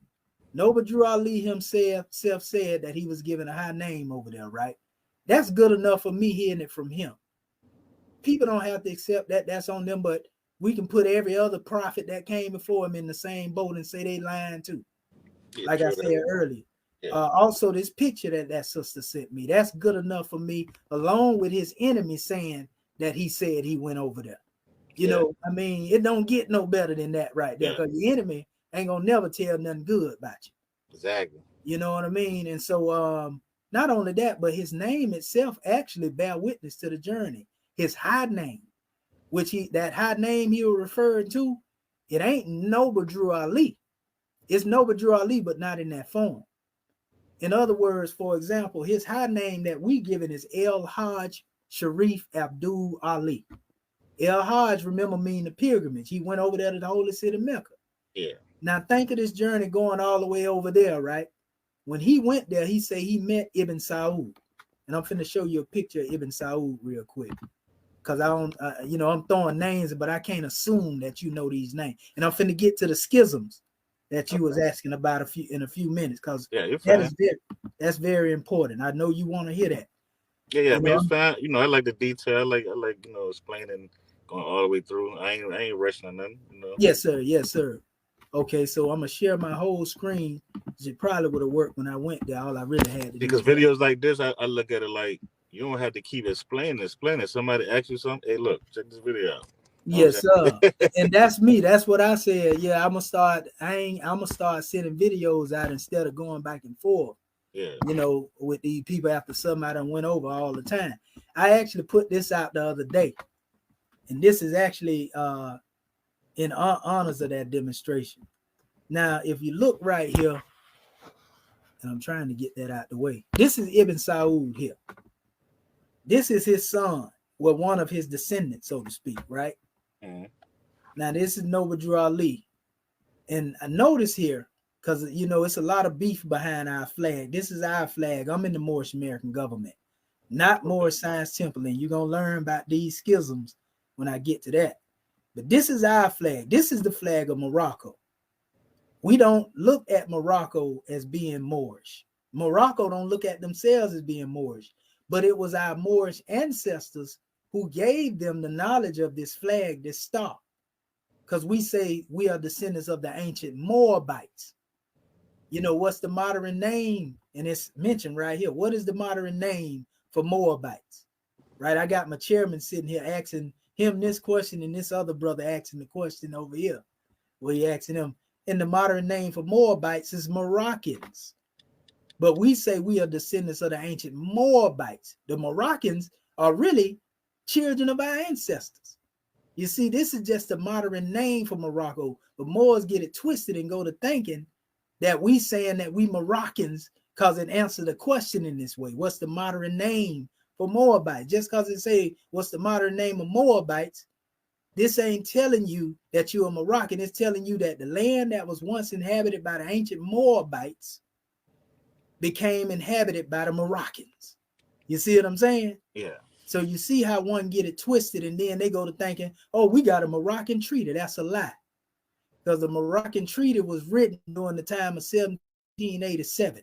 Noble Drew Ali himself said that he was given a high name over there, right? That's good enough for me hearing it from him. People don't have to accept that. That's on them, but we can put every other prophet that came before him in the same boat and say they lying too. Like I said earlier. Also, this picture that sister sent me, that's good enough for me, along with his enemy saying that he said he went over there. You know, I mean, it don't get no better than that right there, because your enemy ain't gonna never tell nothing good about you. Exactly. You know what I mean? And so not only that, but his name itself actually bear witness to the journey. His high name, that high name he was referring to, it ain't Noble Drew Ali. It's Noble Drew Ali, but not in that form. In other words, for example, his high name that we given is El Hajj Sharif Abdul Ali. El Hajj, remember, mean the pilgrimage. He went over there to the holy city Mecca. Yeah. Now think of this journey going all the way over there, right? When he went there, he said he met Ibn Saud. And I'm finna show you a picture of Ibn Saud real quick. Because I don't, I'm throwing names, but I can't assume that you know these names. And I'm finna get to the schisms that you was asking about in a few minutes, because that's very important. I know you want to hear that. Yeah, man, it's fine. You know, I like the detail. I like explaining, going all the way through. I ain't rushing on nothing. You know. Yes, sir. Okay, so I'm gonna share my whole screen. It probably would have worked when I went there. All I really had to do. Because videos like this, I look at it like you don't have to keep explaining. Somebody asks you something. Hey, look, check this video out. Yes, sir. And that's me. That's what I said. Yeah, I'm gonna start sending videos out instead of going back and forth. Yeah. You know, with these people after something I done went over all the time. I actually put this out the other day. And this is actually in honors of that demonstration. Now, if you look right here, and I'm trying to get that out the way. This is Ibn Saud here. This is his son, well, one of his descendants, so to speak, right? Mm-hmm. Now, this is Noble Ali. And I notice here, because, you know, it's a lot of beef behind our flag. This is our flag. I'm in the Moorish American government, not Moorish Science Temple. And you're going to learn about these schisms when I get to that. But this is our flag. This is the flag of Morocco. We don't look at Morocco as being Moorish. Morocco don't look at themselves as being Moorish. But it was our Moorish ancestors who gave them the knowledge of this flag, this star. Because we say we are descendants of the ancient Moabites. You know, what's the modern name? And it's mentioned right here. What is the modern name for Moabites? Right? I got my chairman sitting here asking him this question, and this other brother asking the question over here. Where he asking him, and the modern name for Moabites is Moroccans. But we say we are descendants of the ancient Moabites. The Moroccans are really children of our ancestors. You see, this is just a modern name for Morocco, but Moors get it twisted and go to thinking that we saying that we Moroccans because it answered the question in this way. What's the modern name for Moabites? Just because it say what's the modern name of Moabites, this ain't telling you that you're a Moroccan. It's telling you that the land that was once inhabited by the ancient Moabites became inhabited by the Moroccans. You see what I'm saying? Yeah. So you see how one get it twisted, and then they go to thinking, oh, we got a Moroccan treaty. That's a lie. Because the Moroccan treaty was written during the time of 1787.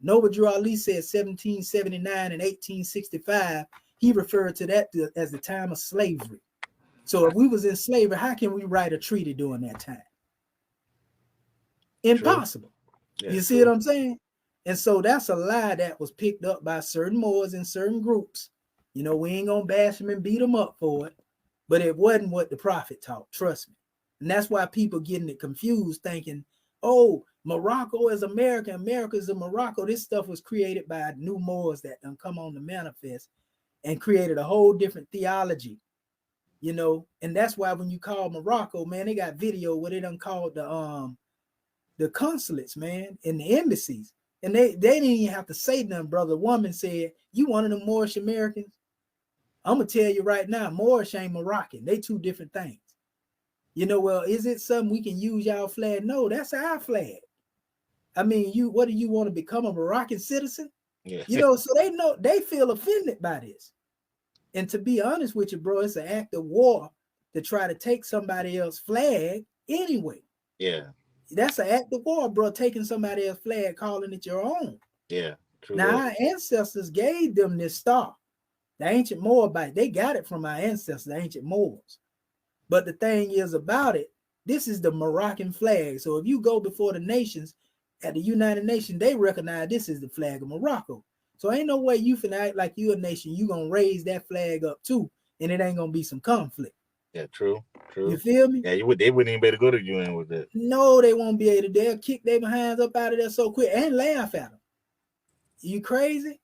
Noble Ali said 1779 and 1865. He referred to that as the time of slavery. So if we was in slavery, how can we write a treaty during that time? Impossible. Yeah, you see what I'm saying? And so that's a lie that was picked up by certain Moors and certain groups. You know, we ain't gonna bash them and beat them up for it, but it wasn't what the prophet taught. Trust me. And that's why people getting it confused, thinking, oh, Morocco is America, America is a Morocco. This stuff was created by new Moors that done come on the manifest and created a whole different theology. You know, and that's why when you call Morocco, man, they got video where they done called the consulates, man, and the embassies. And they didn't even have to say nothing, brother. The woman said, you one of the Moorish Americans? I'm going to tell you right now, Moorish ain't Moroccan. They two different things. You know, well, is it something we can use y'all flag? No, that's our flag. I mean, what do you want to become, a Moroccan citizen? Yeah. You know, so they know, they feel offended by this. And to be honest with you, bro, it's an act of war to try to take somebody else's flag anyway. Yeah. That's an act of war, bro, taking somebody else's flag, calling it your own. Yeah. True. Now, our ancestors gave them this star. The ancient Moabite, they got it from our ancestors, the ancient Moors. But the thing is about it, this is the Moroccan flag. So if you go before the nations at the United Nations, they recognize this is the flag of Morocco. So ain't no way you finna act like you a nation, you gonna raise that flag up too, and it ain't gonna be some conflict. Yeah, true. You feel me? Yeah, they wouldn't even be able to go to the UN with that. No, they won't be able to. They'll kick their behinds up out of there so quick and laugh at them. You crazy?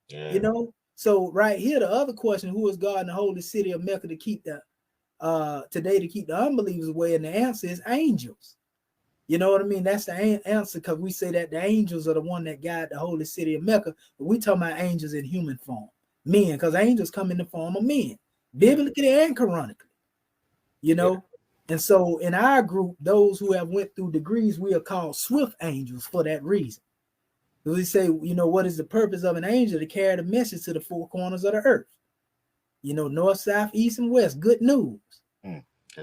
Yeah. You know? So right here, the other question, who is God in the holy city of Mecca to keep the today to keep the unbelievers away? And the answer is angels. You know what I mean? That's the answer, because we say that the angels are the one that guide the holy city of Mecca, but we talking about angels in human form, men, because angels come in the form of men, biblically and canonically. You know, yeah. And so in our group, those who have went through degrees, we are called swift angels for that reason. We say, you know, what is the purpose of an angel? To carry the message to the four corners of the earth. You know, north, south, east, and west. Good news.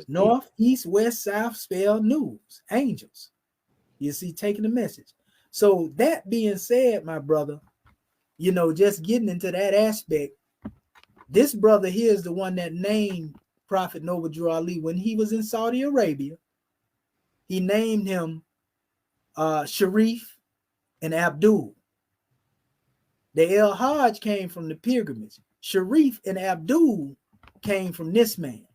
North, east, west, south, spell news. Angels. You see, taking the message. So that being said, my brother, you know, just getting into that aspect, this brother here is the one that named Prophet Noble Drew Ali when he was in Saudi Arabia. He named him Sharif and Abdul. The El Hajj came from the pilgrimage. Sharif and Abdul came from this man,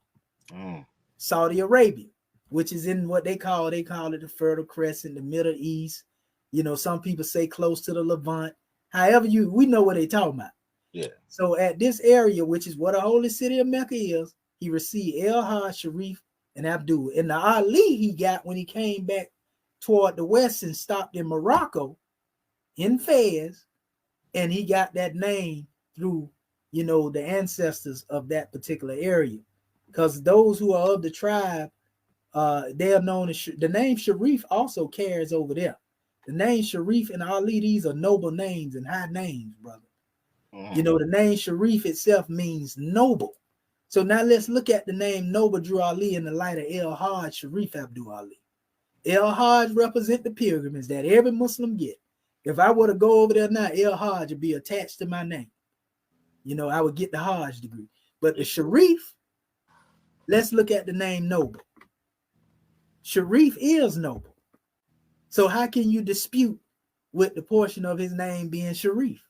Saudi Arabia, which is in what they call it the Fertile Crescent, the Middle East. You know, some people say close to the Levant. However, we know what they talking about. Yeah. So at this area, which is what a holy city of Mecca is, he received El Haj, Sharif, and Abdul. And the Ali he got when he came back toward the west and stopped in Morocco, in Fez, and he got that name through, the ancestors of that particular area. Because those who are of the tribe, they are known as, the name Sharif also carries over there. The name Sharif and Ali, these are noble names and high names, brother. The name Sharif itself means noble. So now let's look at the name Noble Drew Ali in the light of El Haj Sharif Abdul Ali. El Haj represent the pilgrimage that every Muslim get. If I were to go over there now, El Haj would be attached to my name. I would get the Hajj degree. But the Sharif, let's look at the name Noble. Sharif is noble. So how can you dispute with the portion of his name being Sharif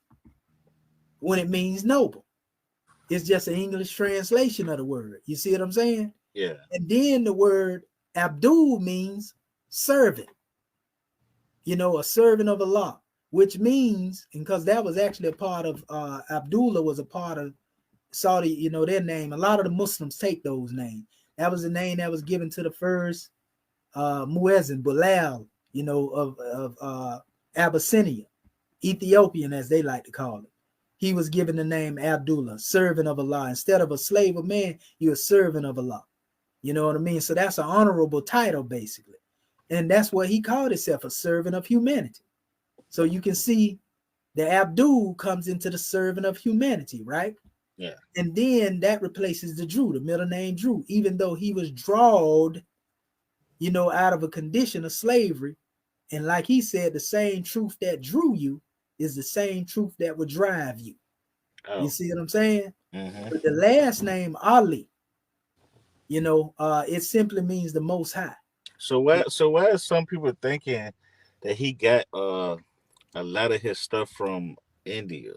when it means noble? It's just an English translation of the word. You see what I'm saying? Yeah. And then the word Abdul means servant. A servant of Allah, which means, and because that was actually a part of, Abdullah was a part of Saudi, their name. A lot of the Muslims take those names. That was the name that was given to the first Muezzin, Bilal, of Abyssinia, Ethiopian, as they like to call it. He was given the name Abdullah, servant of Allah. Instead of a slave of man, he was servant of Allah. You know what I mean? So that's an honorable title, basically. And that's what he called himself, a servant of humanity. So you can see the Abdul comes into the servant of humanity, right? Yeah. And then that replaces the Drew, the middle name Drew, even though he was drawed, out of a condition of slavery. And like he said, the same truth that drew you is the same truth that would drive you. Oh. You see what I'm saying? Mm-hmm. But the last name, Ali, it simply means the Most High. So why is some people thinking that he got a lot of his stuff from India?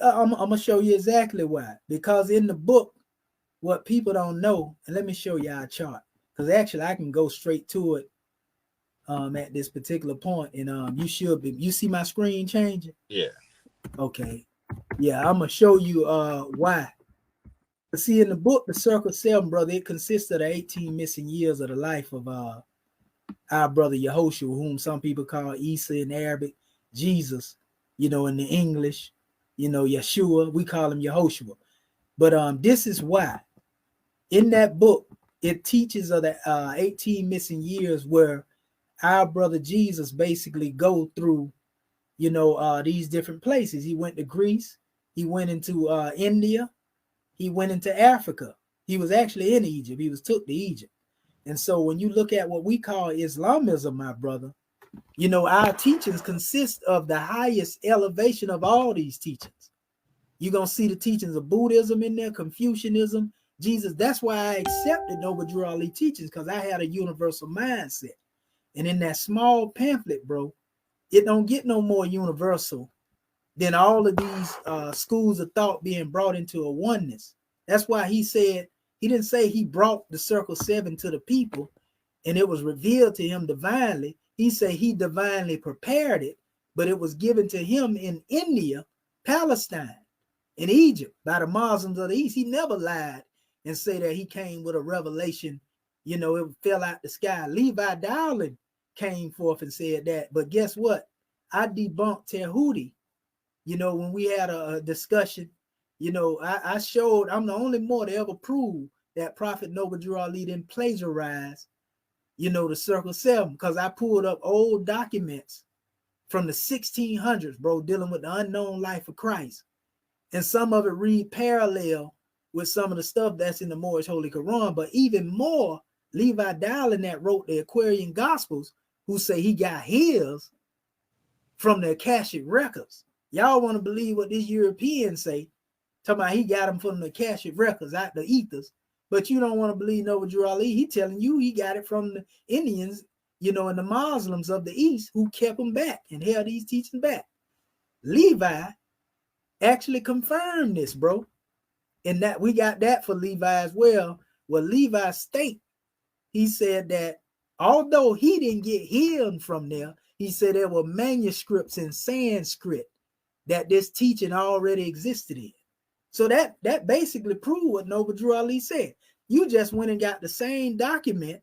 I'm going to show you exactly why. Because in the book, what people don't know, and let me show you our chart. Because actually, I can go straight to it at this particular point. And you see my screen changing? Yeah. Okay. Yeah, I'm going to show you why. But see, in the book, The Circle 7, brother, it consists of the 18 missing years of the life of our brother Yehoshua, whom some people call Isa in Arabic, Jesus, in the English, Yeshua, we call him Yehoshua. But this is why. In that book, it teaches of the 18 missing years where our brother Jesus basically go through, these different places. He went to Greece. He went into India. He went into Africa. He was actually in Egypt. He was took to Egypt. And so when you look at what we call Islamism, my brother, our teachings consist of the highest elevation of all these teachings. You're going to see the teachings of Buddhism in there, Confucianism, Jesus. That's why I accepted Noble Drew Ali teachings, because I had a universal mindset. And in that small pamphlet, bro, it don't get no more universal than all of these schools of thought being brought into a oneness. That's why he said, he didn't say he brought the Circle 7 to the people and it was revealed to him divinely. He said he divinely prepared it, but it was given to him in India, Palestine, in Egypt by the Muslims of the East. He never lied and say that he came with a revelation, it fell out the sky. Levi Dowling came forth and said that. But guess what? I debunked Tehudi. When we had a discussion, I showed I'm the only more to ever prove that Prophet Noble Drew Ali didn't plagiarize, the Circle 7, because I pulled up old documents from the 1600s, bro, dealing with the unknown life of Christ. And some of it read parallel with some of the stuff that's in the Moorish Holy Quran. But even more, Levi Dowling that wrote the Aquarian Gospels, who say he got his from the Akashic records. Y'all want to believe what these Europeans say, talking about he got them from the Akashic records out the ethers, but you don't want to believe Noble Drew Ali. He telling you he got it from the Indians, and the Muslims of the East who kept them back and held these teachings back. Levi actually confirmed this, bro. And that we got that for Levi as well. Well, Levi state, he said that although he didn't get healed from there, he said there were manuscripts in Sanskrit that this teaching already existed in. So that basically proved what Noble Drew Ali said. You just went and got the same document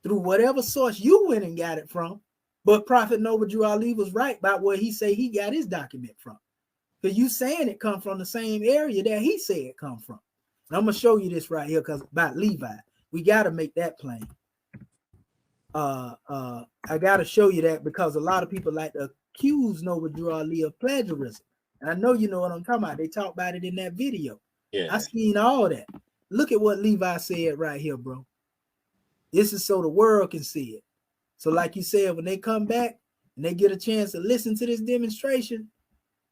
through whatever source you went and got it from, but Prophet Noble Drew Ali was right about where he said he got his document from. Because you saying it come from the same area that he said it come from. And I'm gonna show you this right here because about Levi. We gotta make that plain. I gotta show you that because a lot of people like to accuse Noble Drew Ali of plagiarism. And I know you know what I'm talking about. They talk about it in that video. Yeah. I seen all that. Look at what Levi said right here, bro. This is so the world can see it. So like you said, when they come back and they get a chance to listen to this demonstration,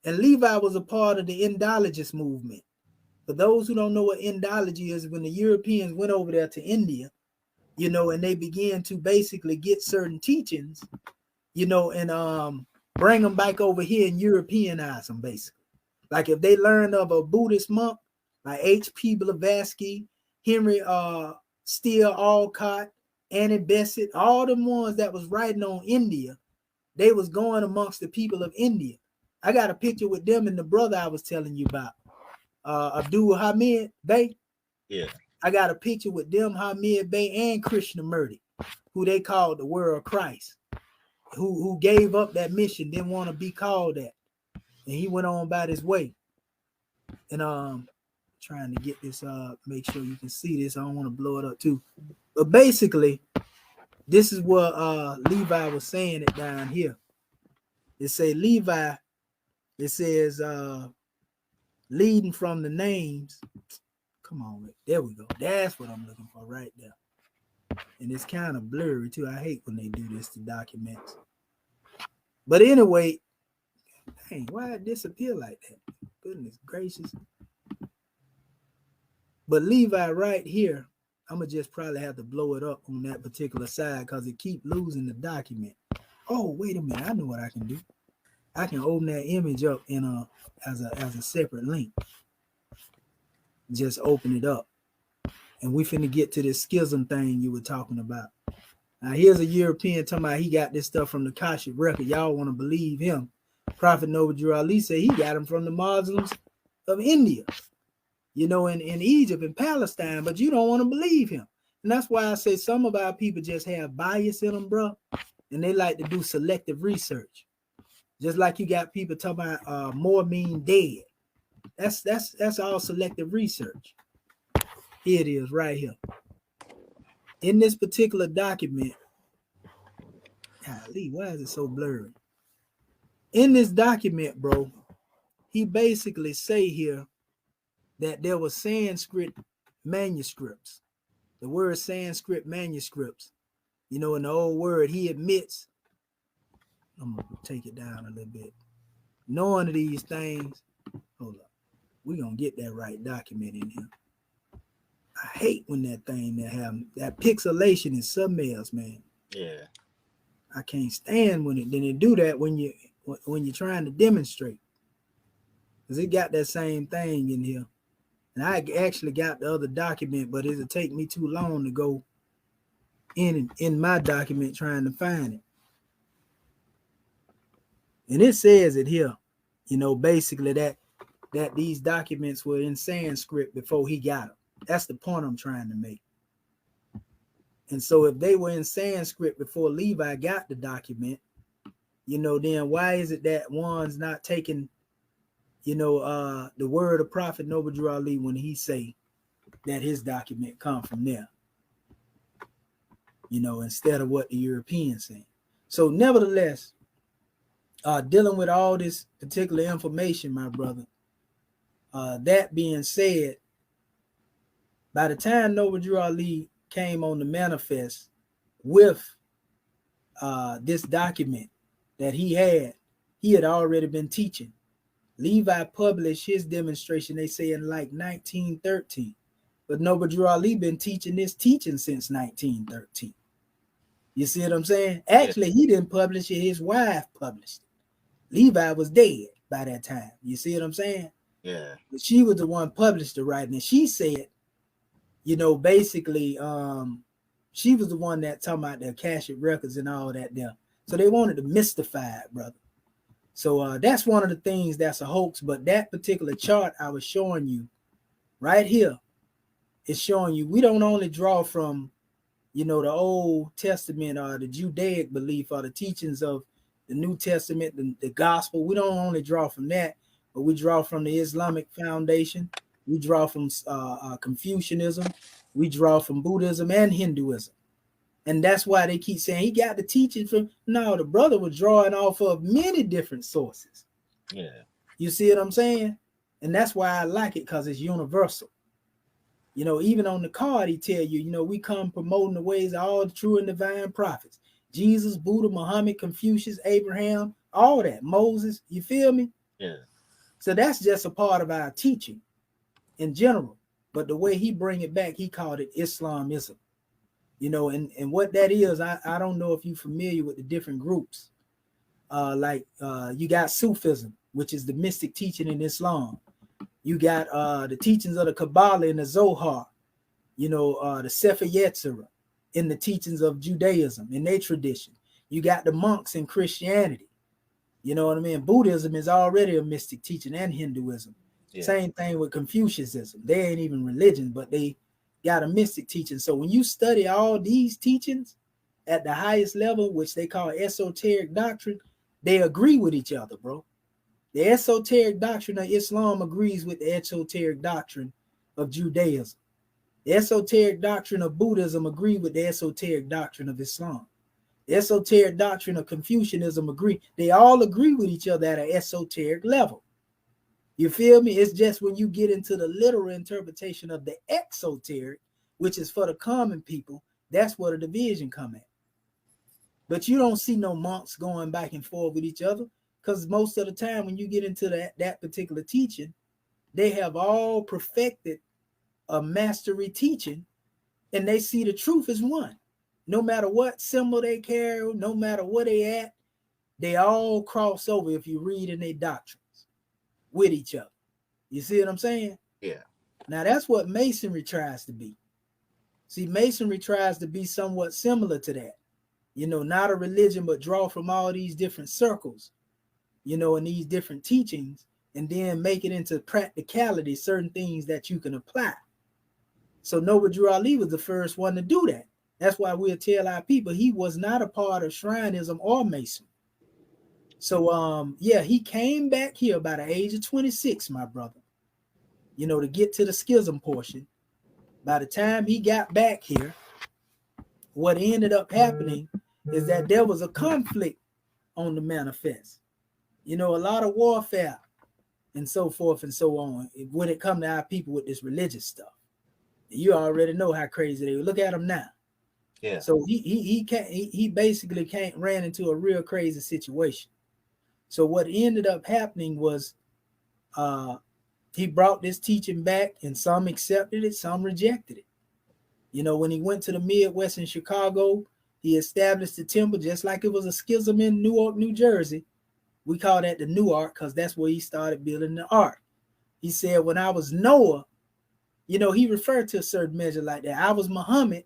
and Levi was a part of the Indologist movement. For those who don't know what Indology is, when the Europeans went over there to India, you know, and they began to basically get certain teachings, you know, and bring them back over here and Europeanize them, basically. Like if they learned of a Buddhist monk, like H.P. Blavatsky, Henry Steele Alcott, Annie Besant, all the ones that was writing on India, they was going amongst the people of India. I got a picture with them and the brother I was telling you about, Abdul Hamid Bey. Yeah. I got a picture with them, Hamid Bey and Krishnamurti, who they called the Word of Christ, who gave up that mission, didn't want to be called that. And he went on about his way. And trying to get this make sure you can see this. I don't want to blow it up too. But basically, this is what Levi was saying it down here. It say Levi, it says leading from the names. Come on, Rick. There we go. That's what I'm looking for right there. And it's kind of blurry too. I hate when they do this to documents. But anyway, dang, why it disappear like that? Goodness gracious. But Levi right here, I'm going to just probably have to blow it up on that particular side because it keep losing the document. Oh, wait a minute. I know what I can do. I can open that image up in as a separate link. Just open it up. And we finna get to this schism thing you were talking about. Now, here's a European talking about he got this stuff from the Akashic record. Y'all want to believe him. Prophet Noble Drew Ali said he got them from the Muslims of India, you know, in Egypt and Palestine, but you don't want to believe him. And that's why I say some of our people just have bias in them, bro, and they like to do selective research. Just like you got people talking about more mean dead. That's all selective research. Here it is right here. In this particular document, golly, why is it so blurry? In this document, bro, he basically say here that there was Sanskrit manuscripts. The word Sanskrit manuscripts, you know, in the old word, he admits, I'm going to take it down a little bit. Knowing these things, hold up, we're going to get that right document in here. I hate when that thing that pixelation is something else, man. Yeah. I can't stand when they do that when you're trying to demonstrate. Because it got that same thing in here. And I actually got the other document, but it'll take me too long to go in my document trying to find it. And it says it here, you know, basically that these documents were in Sanskrit before he got them. That's the point I'm trying to make. And so if they were in Sanskrit before Levi got the document, you know, then why is it that one's not taking, you know, the word of Prophet Noble Drew Ali when he say that his document come from there, you know, instead of what the Europeans say. So nevertheless, dealing with all this particular information, my brother, that being said, by the time Noble Drew Ali came on the manifest with this document that he had already been teaching. Levi published his demonstration, they say, in like 1913. But Noble Drew Ali been teaching this teaching since 1913. You see what I'm saying? Actually, he didn't publish it. His wife published it. Levi was dead by that time. You see what I'm saying? Yeah. But she was the one published the writing. And she said, you know, basically, she was the one that talking about the Akashic records and all that there. So they wanted to mystify it, brother. So that's one of the things that's a hoax. But that particular chart I was showing you right here is showing you we don't only draw from, the Old Testament or the Judaic belief or the teachings of the New Testament, the gospel. We don't only draw from that, but we draw from the Islamic foundation. We draw from Confucianism. We draw from Buddhism and Hinduism. And that's why they keep saying he got the teaching from. No, the brother was drawing off of many different sources. Yeah. You see what I'm saying? And that's why I like it, because it's universal. Even on the card, he tell you, we come promoting the ways of all the true and divine prophets. Jesus, Buddha, Muhammad, Confucius, Abraham, all that. Moses, you feel me? Yeah. So that's just a part of our teaching in general. But the way he bring it back, he called it Islamism. And what that is, I don't know if you're familiar with the different groups. You got Sufism, which is the mystic teaching in Islam. You got the teachings of the Kabbalah and the Zohar, the Sefer Yetzirah in the teachings of Judaism in their tradition. You got the monks in Christianity. You know what I mean? Buddhism is already a mystic teaching, and Hinduism. Yeah. Same thing with Confucianism. They ain't even religion, but they got a mystic teaching. So when you study all these teachings at the highest level, which they call esoteric doctrine, they agree with each other, bro. The esoteric doctrine of Islam agrees with the esoteric doctrine of Judaism. The esoteric doctrine of Buddhism agrees with the esoteric doctrine of Islam. The esoteric doctrine of Confucianism agree. They all agree with each other at an esoteric level. You feel me? It's just when you get into the literal interpretation of the exoteric, which is for the common people, that's where the division come at. But you don't see no monks going back and forth with each other. Because most of the time when you get into that particular teaching, they have all perfected a mastery teaching, and they see the truth as one. No matter what symbol they carry, no matter where they at, they all cross over if you read in their doctrines with each other. You see what I'm saying? Yeah. Now that's what Masonry tries to be. See, Masonry tries to be somewhat similar to that. Not a religion, but draw from all these different circles, in these different teachings, and then make it into practicality, certain things that you can apply. So Noble Drew Ali was the first one to do that. That's why we'll tell our people he was not a part of Shrinism or Mason. So he came back here by the age of 26, my brother, to get to the schism portion. By the time he got back here, what ended up happening is that there was a conflict on the manifest. A lot of warfare and so forth and so on when it comes to our people with this religious stuff. You already know how crazy they were. Look at them now. Yeah. So he basically ran into a real crazy situation. So what ended up happening was he brought this teaching back, and some accepted it, some rejected it. When he went to the Midwest in Chicago, he established the temple just like it was a schism in Newark, New Jersey. We call that the New Ark because that's where he started building the ark. He said, when I was Noah, he referred to a certain measure like that. I was Muhammad,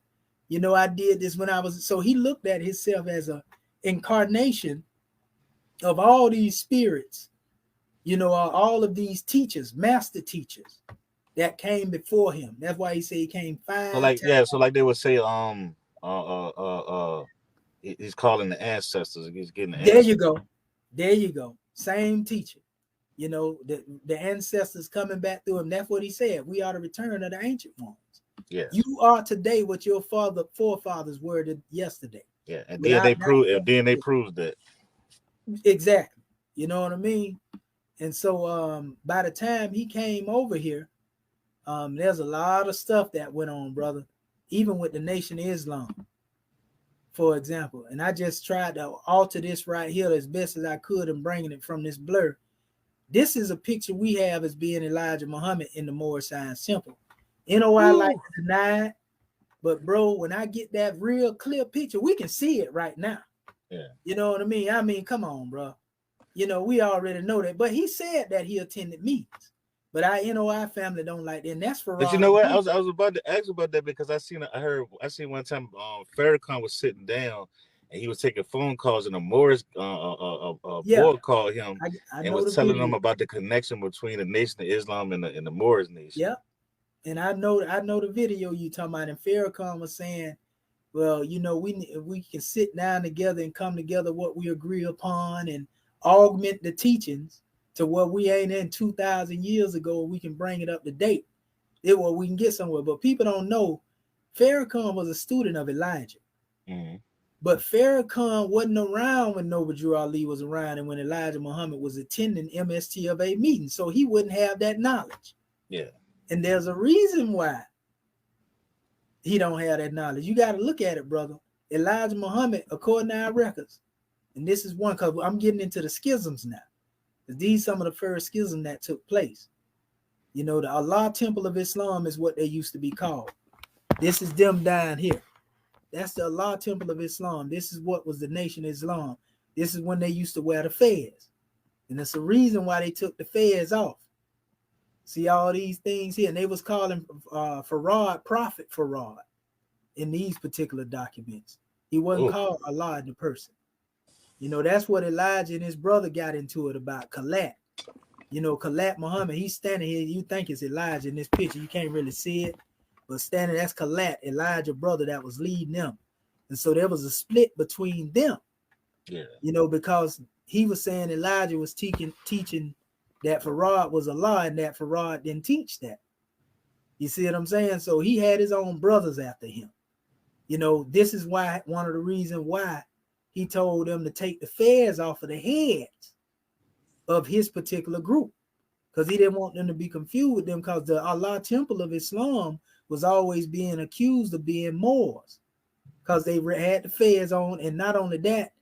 I did this when I was. So he looked at himself as an incarnation of all these spirits, all of these teachers, master teachers that came before him. That's why he said he came 5 times. So like they would say, he's calling the ancestors. He's getting the ancestors. There you go. Same teacher. The ancestors coming back through him. That's what he said. We are the return of the ancient ones. Yeah. You are today what your forefathers were yesterday. Yeah. And then they proved that. Exactly. You know what I mean? And so by the time he came over here, there's a lot of stuff that went on, brother, even with the Nation of Islam, for example. And I just tried to alter this right here as best as I could and bringing it from this blur. This is a picture we have as being Elijah Muhammad in the Moorish Science Temple. NOI like to deny it, but bro, when I get that real clear picture, we can see it right now. Yeah. You know what I mean? I mean, come on, bro. We already know that. But he said that he attended meetings. But our NOI family don't like that. And that's for. But you know what? I was about to ask about that because I seen one time Farrakhan was sitting down and he was taking phone calls, and a Moorish Yeah, boy called him I and know was the telling him video. about the connection between the Nation of Islam and the Moorish nation. Yeah, and I know the video you talking about. And Farrakhan was saying, well, we can sit down together and come together what we agree upon and augment the teachings to what we ain't in 2,000 years ago. We can bring it up to date. We can get somewhere. But people don't know Farrakhan was a student of Elijah. Mm-hmm. But Farrakhan wasn't around when Noble Drew Ali was around and when Elijah Muhammad was attending MSTA meetings. So he wouldn't have that knowledge. Yeah. And there's a reason why he don't have that knowledge. You got to look at it, brother. Elijah Muhammad, according to our records, and this is one, because I'm getting into the schisms now. These some of the first schisms that took place. The Allah Temple of Islam is what they used to be called. This is them down here. That's the Allah Temple of Islam. This is what was the Nation of Islam. This is when they used to wear the fez. And it's a reason why they took the fez off. See all these things here. And they was calling Farad Prophet Farad in these particular documents. He wasn't called Allah in the person. That's what Elijah and his brother got into it about Kalat. Kalat Muhammad, he's standing here. You think it's Elijah in this picture. You can't really see it. But standing, that's Kalat, Elijah's brother that was leading them. And so there was a split between them. Yeah. Because he was saying Elijah was teaching that Farad was Allah and that Farad didn't teach that. You see what I'm saying? So he had his own brothers after him. This is why one of the reasons why he told them to take the fez off of the heads of his particular group. Because he didn't want them to be confused with them, because the Allah Temple of Islam was always being accused of being Moors because they had the fez on. And not only that,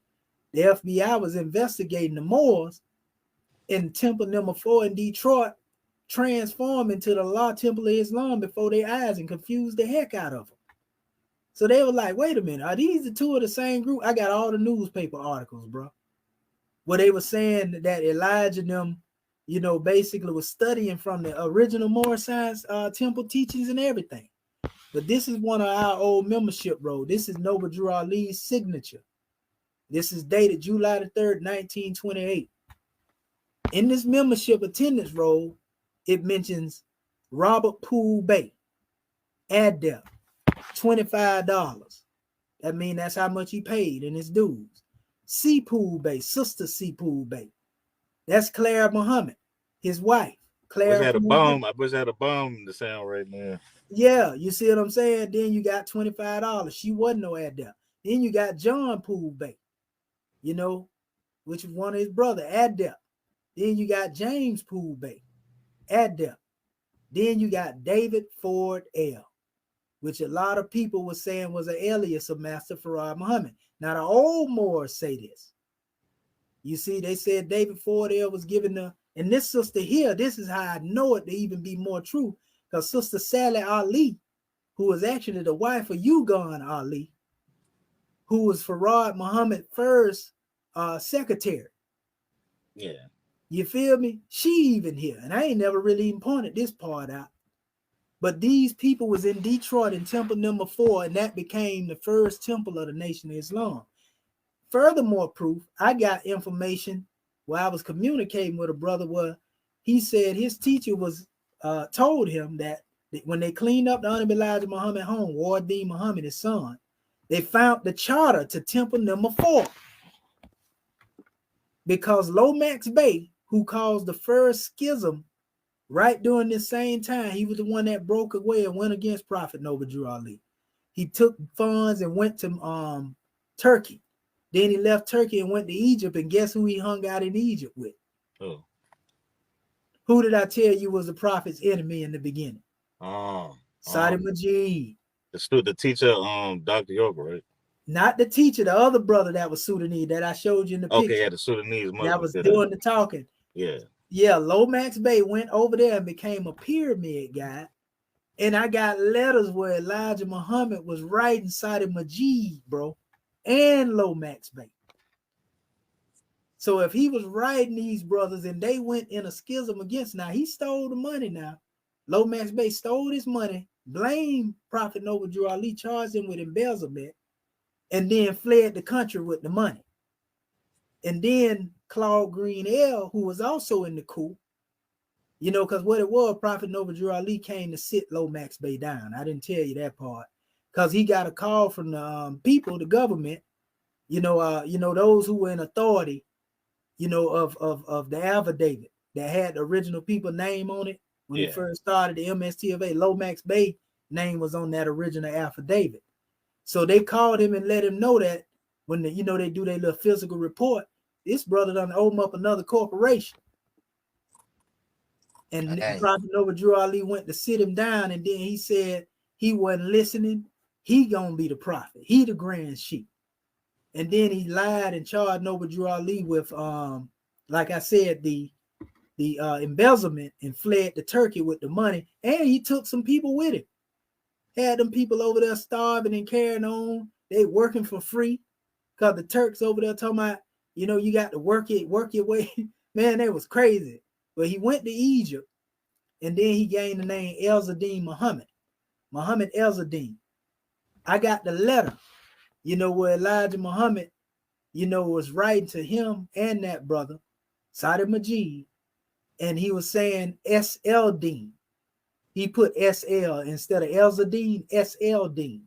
the FBI was investigating the Moors in Temple number 4 in Detroit, transform into the Allah Temple of Islam before their eyes and confused the heck out of them. So they were like, wait a minute, are these the two of the same group? I got all the newspaper articles, bro, where they were saying that Elijah and them, basically was studying from the original Moorish Science Temple teachings and everything. But this is one of our old membership roll. This is Noble Drew Ali's signature. This is dated July the 3rd, 1928. In this membership attendance roll, it mentions Robert Poole Bay, adept, $25. That means that's how much he paid in his dues. C. Poole Bay, Sister C. Poole Bay. That's Clara Muhammad, his wife. Clara. I wish I had a bomb in the sound right now. Yeah, you see what I'm saying? Then you got $25. She wasn't no adept. Then you got John Poole Bay, which was one of his brother, adept. Then you got James Poole Bay, adept. Then you got David Ford L., which a lot of people were saying was an alias of Master Farad Muhammad. Now the old Moors say this. You see, they said David Ford L. was given and this sister here, this is how I know it to even be more true, because Sister Sally Ali, who was actually the wife of Ugan Ali, who was Farad Muhammad's first secretary. Yeah. You feel me? She even here. And I ain't never really even pointed this part out. But these people was in Detroit in Temple number 4, and that became the first temple of the Nation of Islam. Furthermore proof, I got information where I was communicating with a brother where he said his teacher was told him that when they cleaned up the Honorable Elijah Muhammad home, Ward D. Muhammad, his son, they found the charter to Temple number 4. Because Lomax Bey, who caused the first schism right during this same time, he was the one that broke away and went against Prophet Noble Drew Ali. He took funds and went to Turkey. Then he left Turkey and went to Egypt, and guess who he hung out in Egypt with? Oh. Who did I tell you was the prophet's enemy in the beginning? Sadi Majid. The teacher, Dr. York, right? Not the teacher, the other brother that was Sudanese that I showed you in the picture. Okay, yeah, the Sudanese Muslim that was doing the talking. Yeah. Yeah, Lomax Bey went over there and became a pyramid guy. And I got letters where Elijah Muhammad was writing Sadi Majid, bro, and Lomax Bey. So if he was writing these brothers and they went in a schism against, now he stole the money now. Lomax Bey stole his money, blamed Prophet Noble Drew Ali, charged him with embezzlement. and then fled the country with the money. And then Claude Green L, who was also in the coup, you know, because what it was, Prophet Noble Drew Ali came to sit Lomax Bey down. I didn't tell you that part, because he got a call from the people, the government, you know, those who were in authority, you know, of the affidavit that had the original people name on it when he first started the MSTA. Lomax Bey name was on that original affidavit. So they called him and let him know that when they do their little physical report, this brother done opened up another corporation. And Prophet Noble Drew Ali went to sit him down, and then he said he wasn't listening. He gonna be the prophet. He the grand sheep. And then he lied and charged Noble Drew Ali with, like I said, the embezzlement, and fled to Turkey with the money. And he took some people with him. Had them people over there starving and carrying on. They working for free, because the Turks over there talking about, you got to work your way. Man, that was crazy. But he went to Egypt, and then he gained the name Elzadin Muhammad Elzadin. I got the letter, where Elijah Muhammad, was writing to him and that brother, Sadi Majid, and he was saying S.L. Dean. He put S.L. instead of Elzadin, S.L. Dean,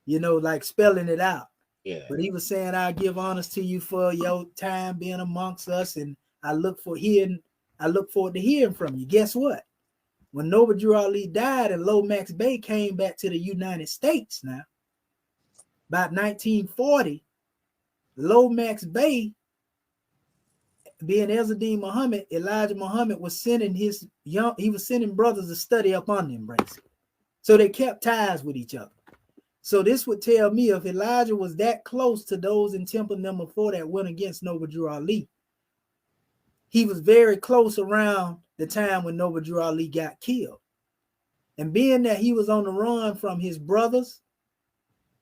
like spelling it out. Yeah. But he was saying, I give honors to you for your time being amongst us, and I look forward to hearing from you. Guess what? When Noble Drew Ali died and Lomax Bey came back to the United States now, about 1940, Lomax Bey, being Elzadin Muhammad, Elijah Muhammad was sending brothers to study up on him, basically. So they kept ties with each other. So this would tell me if Elijah was that close to those in Temple Number 4 that went against Noble Drew Ali, he was very close around the time when Noble Drew Ali got killed. And being that he was on the run from his brothers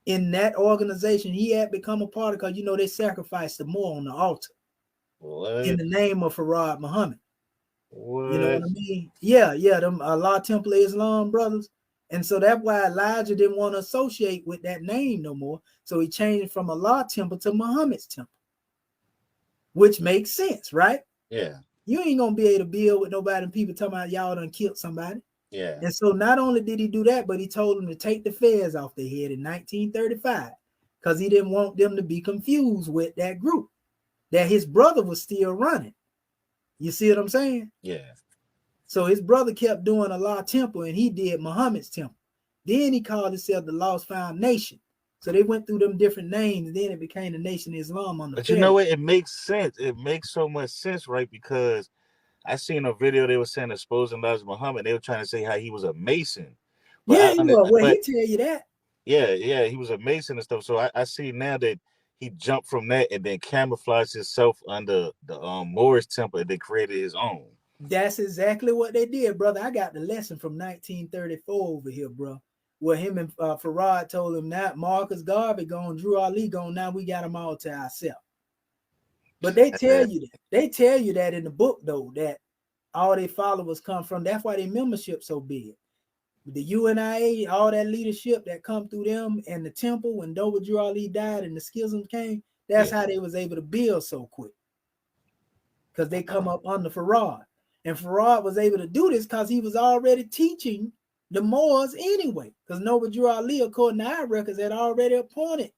in that organization, he had become a part of, because, they sacrificed the Moor on the altar. What? In the name of Farad Muhammad. What? You know what I mean? Yeah, them Allah Temple of Islam brothers. And so that's why Elijah didn't want to associate with that name no more. So he changed it from Allah Temple to Muhammad's Temple, which makes sense, right? Yeah. You ain't going to be able to build with nobody and people talking about y'all done killed somebody. Yeah. And so not only did he do that, but he told them to take the fez off their head in 1935, because he didn't want them to be confused with that group that his brother was still running. You see what I'm saying? Yeah. So his brother kept doing Allah Temple, and he did Muhammad's Temple. Then he called himself the Lost Found Nation. So they went through them different names, and then it became the Nation of Islam on the But you know what? It makes sense. It makes so much sense, right? Because I seen a video they were saying exposing Elijah Muhammad. They were trying to say how he was a Mason. But yeah, he was. Well, he tell you that. Yeah, he was a Mason and stuff. So I see now that he jumped from that and then camouflaged himself under the Moorish Temple and then created his own. That's exactly what they did, brother. I got the lesson from 1934 over here, bro, where him and Farad told him that Marcus Garvey gone, Drew Ali gone, now we got them all to ourselves. But they tell you that. They tell you that in the book, though, that all their followers come from. That's why their membership so big. The UNIA, all that leadership that come through them, and the temple when Noble Drew Ali died and the schism came, that's how they was able to build so quick. Because they come up under Farad. And Farad was able to do this because he was already teaching the Moors anyway. Because Noble Drew Ali, according to our records, had already appointed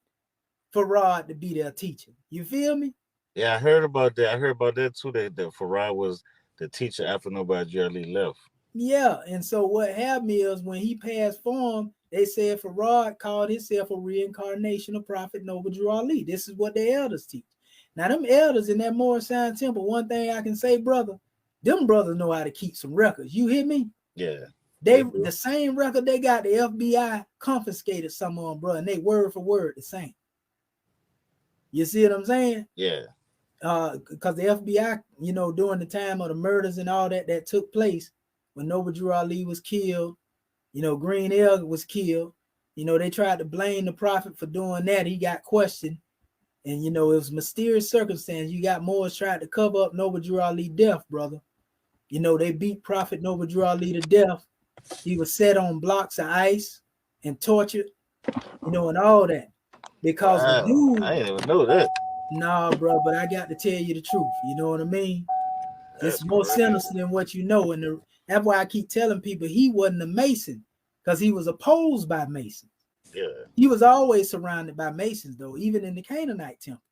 Farad to be their teacher. You feel me? Yeah, I heard about that. I heard about that too, that Farad was the teacher after Noble Drew Ali left. Yeah, and so what happened is when he passed form, they said Farad called himself a reincarnation of Prophet Noble Drew Ali. This is what the elders teach. Now, them elders in that Moorish Science Temple, one thing I can say, brother, them brothers know how to keep some records. You hear me? Yeah. They the same record they got, the FBI confiscated some of them, bro, and they word for word the same. You see what I'm saying? Yeah. Because the FBI, during the time of the murders and all that took place, when Noble Drew Ali was killed, Green L was killed, they tried to blame the prophet for doing that. He got questioned. And, it was mysterious circumstance. You got Moors trying to cover up Noble Drew Ali death, brother. They beat Prophet Noble Drew Ali to death. He was set on blocks of ice and tortured, and all that. because the Wow, dude, I didn't even know that. nah, bro, but I got to tell you the truth. You know what I mean? It's That's more crazy. sinister than what you know. And that's why I keep telling people he wasn't a Mason because he was opposed by Masons. Yeah. He was always surrounded by Masons, though, even in the Canaanite temple.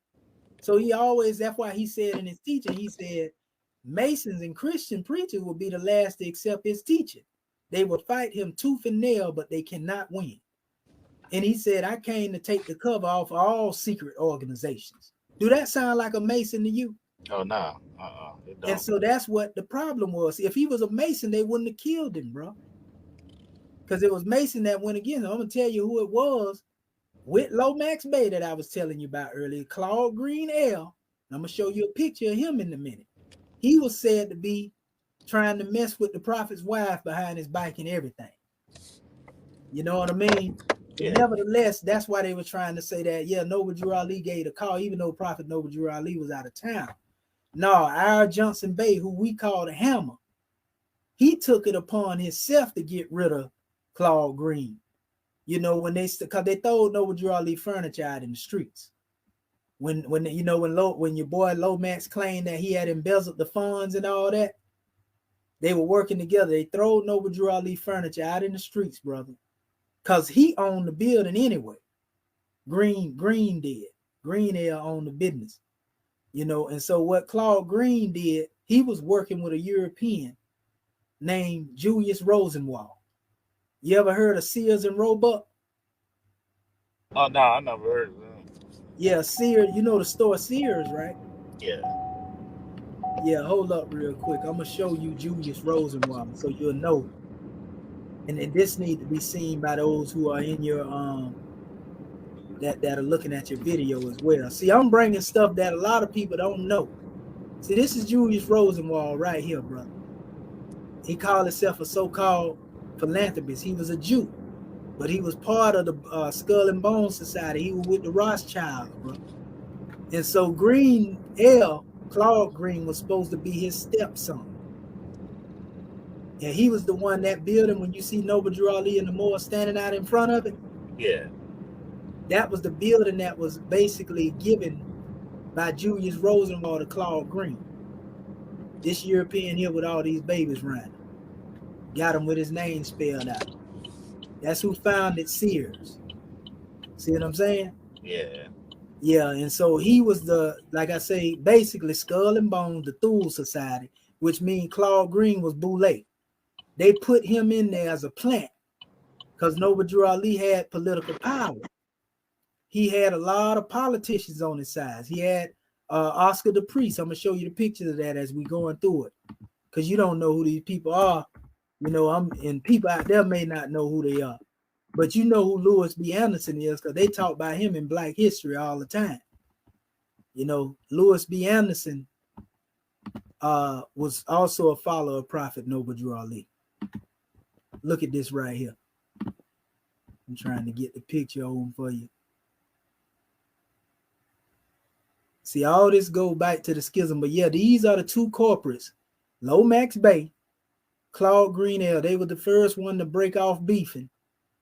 So he always, that's why he said in his teaching, he said, Masons and Christian preachers will be the last to accept his teaching. They will fight him tooth and nail, but they cannot win. And he said, I came to take the cover off all secret organizations. Do that sound like a Mason to you? Oh no. It And don't. so that's what the problem was. If he was a Mason, they wouldn't have killed him, bro. Because it was Mason that went against him. I'm going to tell you who it was with Lomax Bay that I was telling you about earlier, Claude Green L. I'm going to show you a picture of him in a minute. He was said to be trying to mess with the prophet's wife behind his bike and everything. You know what I mean? But Yeah. nevertheless, that's why they were trying to say that, yeah, Noble Drew Ali gave a call, even though Prophet Noble Drew Ali was out of town. No, our Johnson Bay, who we call the Hammer, he took it upon himself to get rid of Claude Green. You know, when because they throw Noble Drew Ali furniture out in the streets. When your boy Lomax claimed that he had embezzled the funds and all that, they were working together. They throw Noble Drew Ali furniture out in the streets, brother, because he owned the building anyway. Green did. Green Air owned the business, you know. And so what Claude Green did, he was working with a European named Julius Rosenwald. You ever heard of Sears and Roebuck? Oh no, I never heard of that. Yeah, Sears. You know the store Sears, right? Yeah. Yeah, hold up real quick. I'm gonna show you Julius Rosenwald so you'll know. And this need to be seen by those who are in your that are looking at your video as well. See, I'm bringing stuff that a lot of people don't know. See, this is Julius Rosenwald right here, brother. He called himself a so-called philanthropist. He was a Jew, but he was part of the Skull and Bone Society. He was with the Rothschilds, bro. And so Claude Green, was supposed to be his stepson. And he was the one, that building, when you see Noble Drew Ali and the Moor standing out in front of it. Yeah. That was the building that was basically given by Julius Rosenwald to Claude Green. This European here with all these babies running. Got him with his name spelled out. That's who founded Sears. See what I'm saying? Yeah. Yeah, and so he was like I say, basically Skull and Bones, the Thule Society, which means Claude Green was Boulay. They put him in there as a plant because Noble Drew Ali had political power. He had a lot of politicians on his side. He had Oscar the Priest. I'm going to show you the pictures of that as we going through it because you don't know who these people are. You know, and people out there may not know who they are. But you know who Lewis B. Anderson is because they talk about him in Black history all the time. You know, Lewis B. Anderson was also a follower of Prophet Noble Drew Ali. Look at this right here. I'm trying to get the picture on for you. See, all this go back to the schism. But yeah, these are the two corporates. Lomax Bay, Claude Greenell. They were the first one to break off beefing.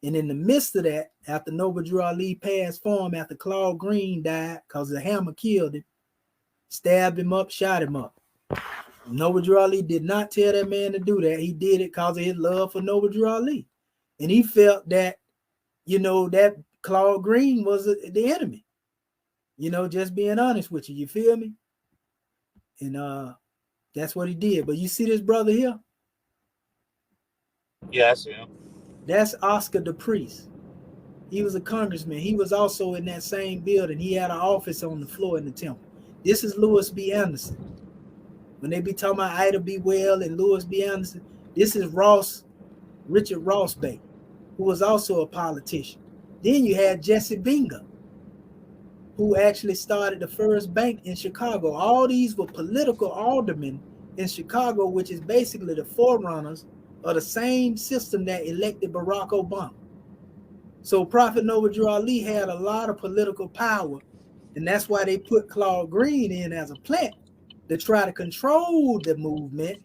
And in the midst of that, after Noble Drew Ali passed form, after Claude Green died, because the hammer killed him, stabbed him up, shot him up. Noble Drew Ali did not tell that man to do that. He did it because of his love for Noble Drew Ali. And he felt that, you know, that Claude Green was the enemy. You know, just being honest with you. You feel me? And that's what he did. But you see this brother here? Yeah, I see him. That's Oscar the Priest. He was a congressman. He was also in that same building. He had an office on the floor in the temple. This is Lewis B. Anderson. When they be talking about Ida B. Well and Lewis B. Anderson, this is Richard Ross Bay, who was also a politician. Then you had Jesse Binga, who actually started the first bank in Chicago. All these were political aldermen in Chicago, which is basically the forerunners of the same system that elected Barack Obama. So Prophet Noble Drew Ali had a lot of political power, and that's why they put Claude Green in as a plant to try to control the movement.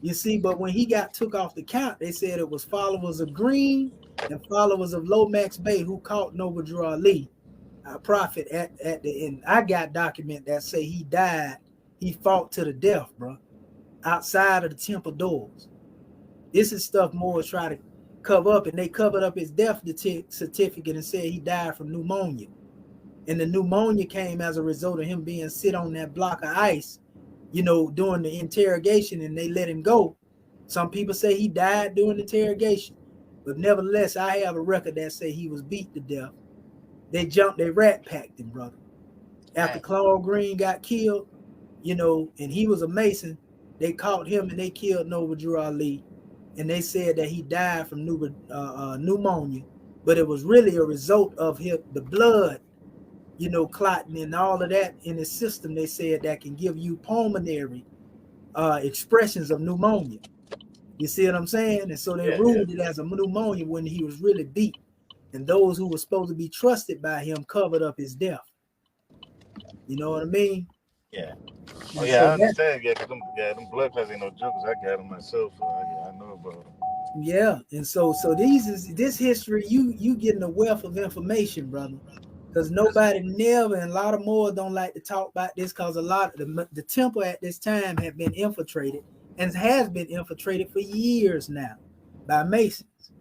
You see, but when he got took off the count, they said it was followers of Green and followers of Lomax Bay who caught Noble Drew Ali a prophet at the end. I got document that say he died. He fought to the death, bro, outside of the temple doors. This is stuff Moors try to cover up, and they covered up his death certificate and said he died from pneumonia. And the pneumonia came as a result of him being sit on that block of ice, during the interrogation, and they let him go. Some people say he died during the interrogation, but nevertheless, I have a record that say he was beat to death. They rat packed him, brother. After Claude Green got killed, and he was a Mason, they caught him and they killed Noble Drew Ali. And they said that he died from pneumonia, but it was really a result of the blood, clotting and all of that in his system. They said that can give you pulmonary expressions of pneumonia. You see what I'm saying? And so they ruled it as a pneumonia when he was really beat. And those who were supposed to be trusted by him covered up his death. You know what I mean? Yeah. Oh yeah, so I understand. Yeah, cause them blood clots ain't no jokers. I got them myself. So I know about them. Yeah, and so this history, you getting a wealth of information, brother. Because nobody never, and a lot of more don't like to talk about this, because a lot of the temple at this time had been infiltrated and has been infiltrated for years now by Masons.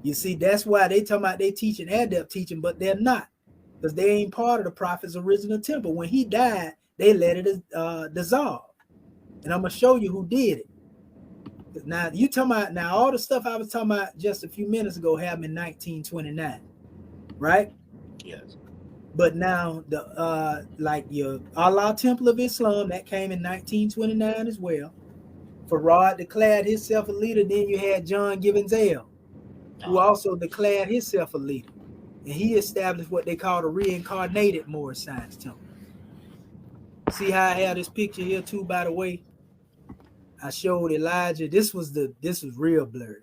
You see, that's why they talking about they teaching adept teaching, but they're not, because they ain't part of the prophet's original temple. When he died, they let it dissolve. And I'm gonna show you who did it. Now you talking about all the stuff I was talking about just a few minutes ago happened in 1929, right? Yes. But now the like your Allah Temple of Islam, that came in 1929 as well. Farad declared himself a leader. Then you had John Gibbons Ale, who also declared himself a leader, and he established what they call the reincarnated Moorish Science Temple. See how I have this picture here too, by the way? I showed Elijah. This was real blurry.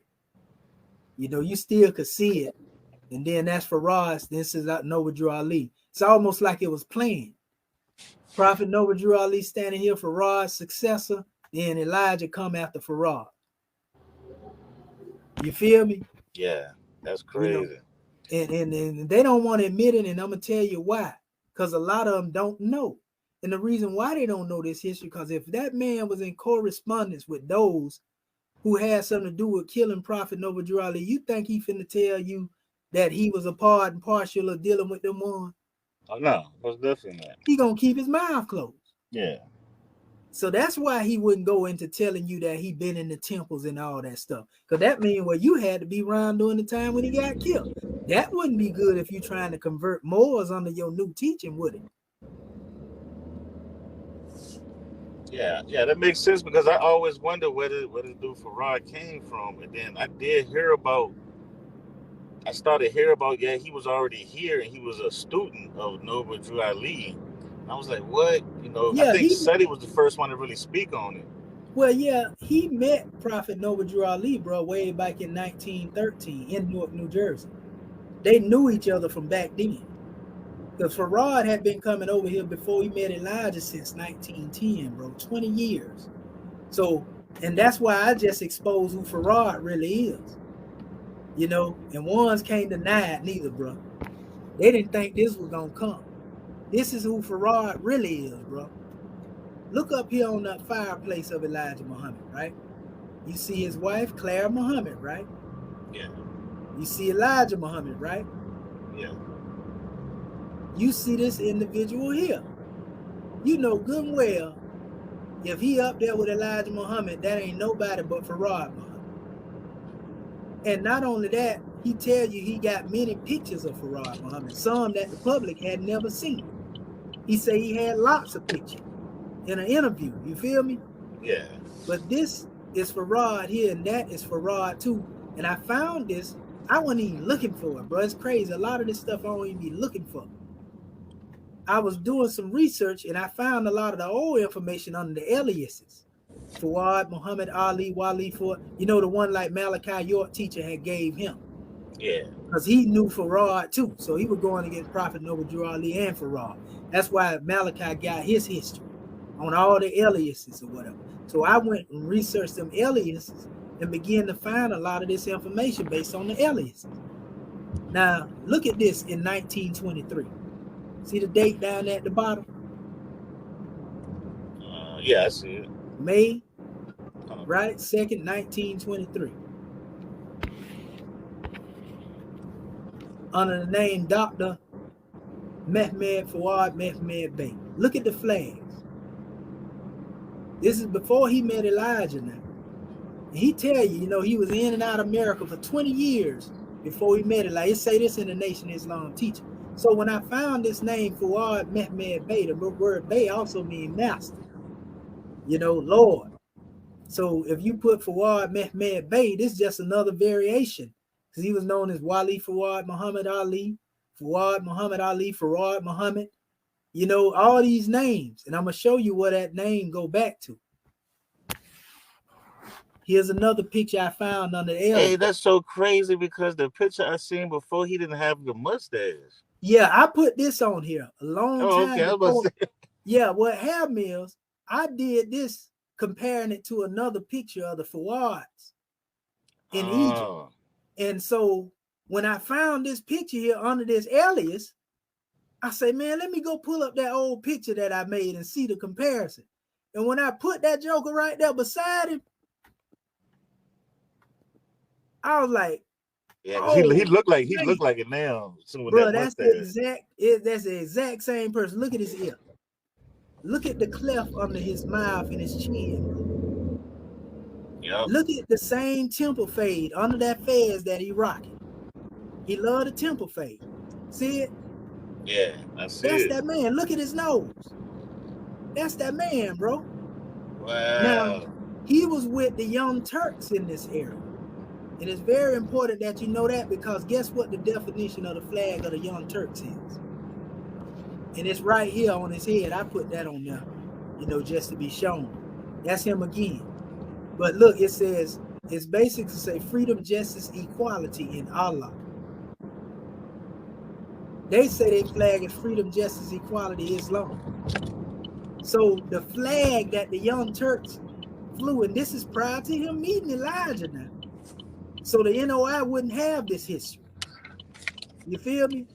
You still could see it. And then that's Farad. This is Noble Drew Ali. It's almost like it was planned. Prophet Noble Drew Ali standing here, Farad's successor. Then Elijah come after Farad. You feel me? Yeah, that's crazy. And they don't want to admit it, and I'm gonna tell you why. Because a lot of them don't know. And the reason why they don't know this history, because if that man was in correspondence with those who had something to do with killing Prophet Noble Drew Ali, you think he finna tell you that he was a part and partial of dealing with them one? Oh no, most definitely not. He gonna keep his mouth closed. Yeah. So that's why he wouldn't go into telling you that he been in the temples and all that stuff. Because that means you had to be around during the time when he got killed. That wouldn't be good if you're trying to convert Moors under your new teaching, would it? Yeah, that makes sense, because I always wonder where the dude Farad came from. And then I started hearing about, he was already here and he was a student of Noble Drew Ali. I was like, what? I think Seti was the first one to really speak on it. Well, yeah, he met Prophet Noble Drew Ali, bro, way back in 1913 in Newark, New Jersey. They knew each other from back then. Because Farad had been coming over here before he met Elijah since 1910, bro, 20 years. So, and that's why I just exposed who Farad really is. And ones can't deny it neither, bro. They didn't think this was going to come. This is who Farad really is, bro. Look up here on that fireplace of Elijah Muhammad, right? You see his wife, Clara Muhammad, right? Yeah. You see Elijah Muhammad, right? Yeah. You see this individual here. You know good and well, if he up there with Elijah Muhammad, that ain't nobody but Farad Muhammad. And not only that, he tell you he got many pictures of Farad Muhammad, some that the public had never seen. He say he had lots of pictures in an interview. You feel me? Yeah. But this is Farad here, and that is Farad too. And I found this. I wasn't even looking for it, bro. It's crazy. A lot of this stuff I don't even be looking for. I was doing some research, and I found a lot of the old information under the aliases. Fuad, Muhammad Ali, Wali, the one like Malachi York teacher had gave him. Yeah. Because he knew Farad too. So he was going against Prophet Noble Drew Ali and Farad. That's why Malachi got his history on all the aliases or whatever. So I went and researched them aliases and began to find a lot of this information based on the aliases. Now, look at this in 1923. See the date down at the bottom? Yeah, I see it. May, Uh, right? 2nd, 1923. Under the name Dr. Mehmed Fawad Mehmed Bey. Look at the flags. This is before he met Elijah now. And he tell you, you know, he was in and out of America for 20 years before he met Elijah. It say this in the Nation Islam teaching. So when I found this name Fawad Mehmed Bey, the word Bey also means master, you know, Lord. So if you put Fawad Mehmed Bey, this is just another variation, because he was known as Wali Fawad Muhammad Ali, Fawad Muhammad Ali, Fawad Muhammad, you know, all these names. And I'm going to show you where that name go back to. Here's another picture I found under the hey, elder. that's so crazy because the picture I seen before, he didn't have the mustache. Yeah, I put this on here a long Oh, okay. time I was about before. to say. Yeah, what happened is I did this comparing it to another picture of the Fawads in Egypt. Oh, And so when I found this picture here under this alias, I say, man, let me go pull up that old picture that I made and see the comparison. And when I put that joker right there beside him, I was like, yeah, because he oh, looked like man, it now. So with that bro, that's mustache. the exact same person. Look at his ear. Look at the cleft under his mouth and his chin, bro. Yep. Look at the same temple fade under that fez that he rocking. He loved the temple fade. See it? Yeah, I see That's it. that man. Look at his nose. That's that man, bro. Wow. Now, he was with the Young Turks in this area. And it's very important that you know that, because guess what the definition of the flag of the Young Turks is? And it's right here on his head. I put that on there, you know, just to be shown. That's him again. But look, it says, it's basically to say freedom, justice, equality in Allah. They say their flag is freedom, justice, equality, Islam. So the flag that the Young Turks flew, and this is prior to him meeting Elijah now. So the NOI wouldn't have this history. You feel me?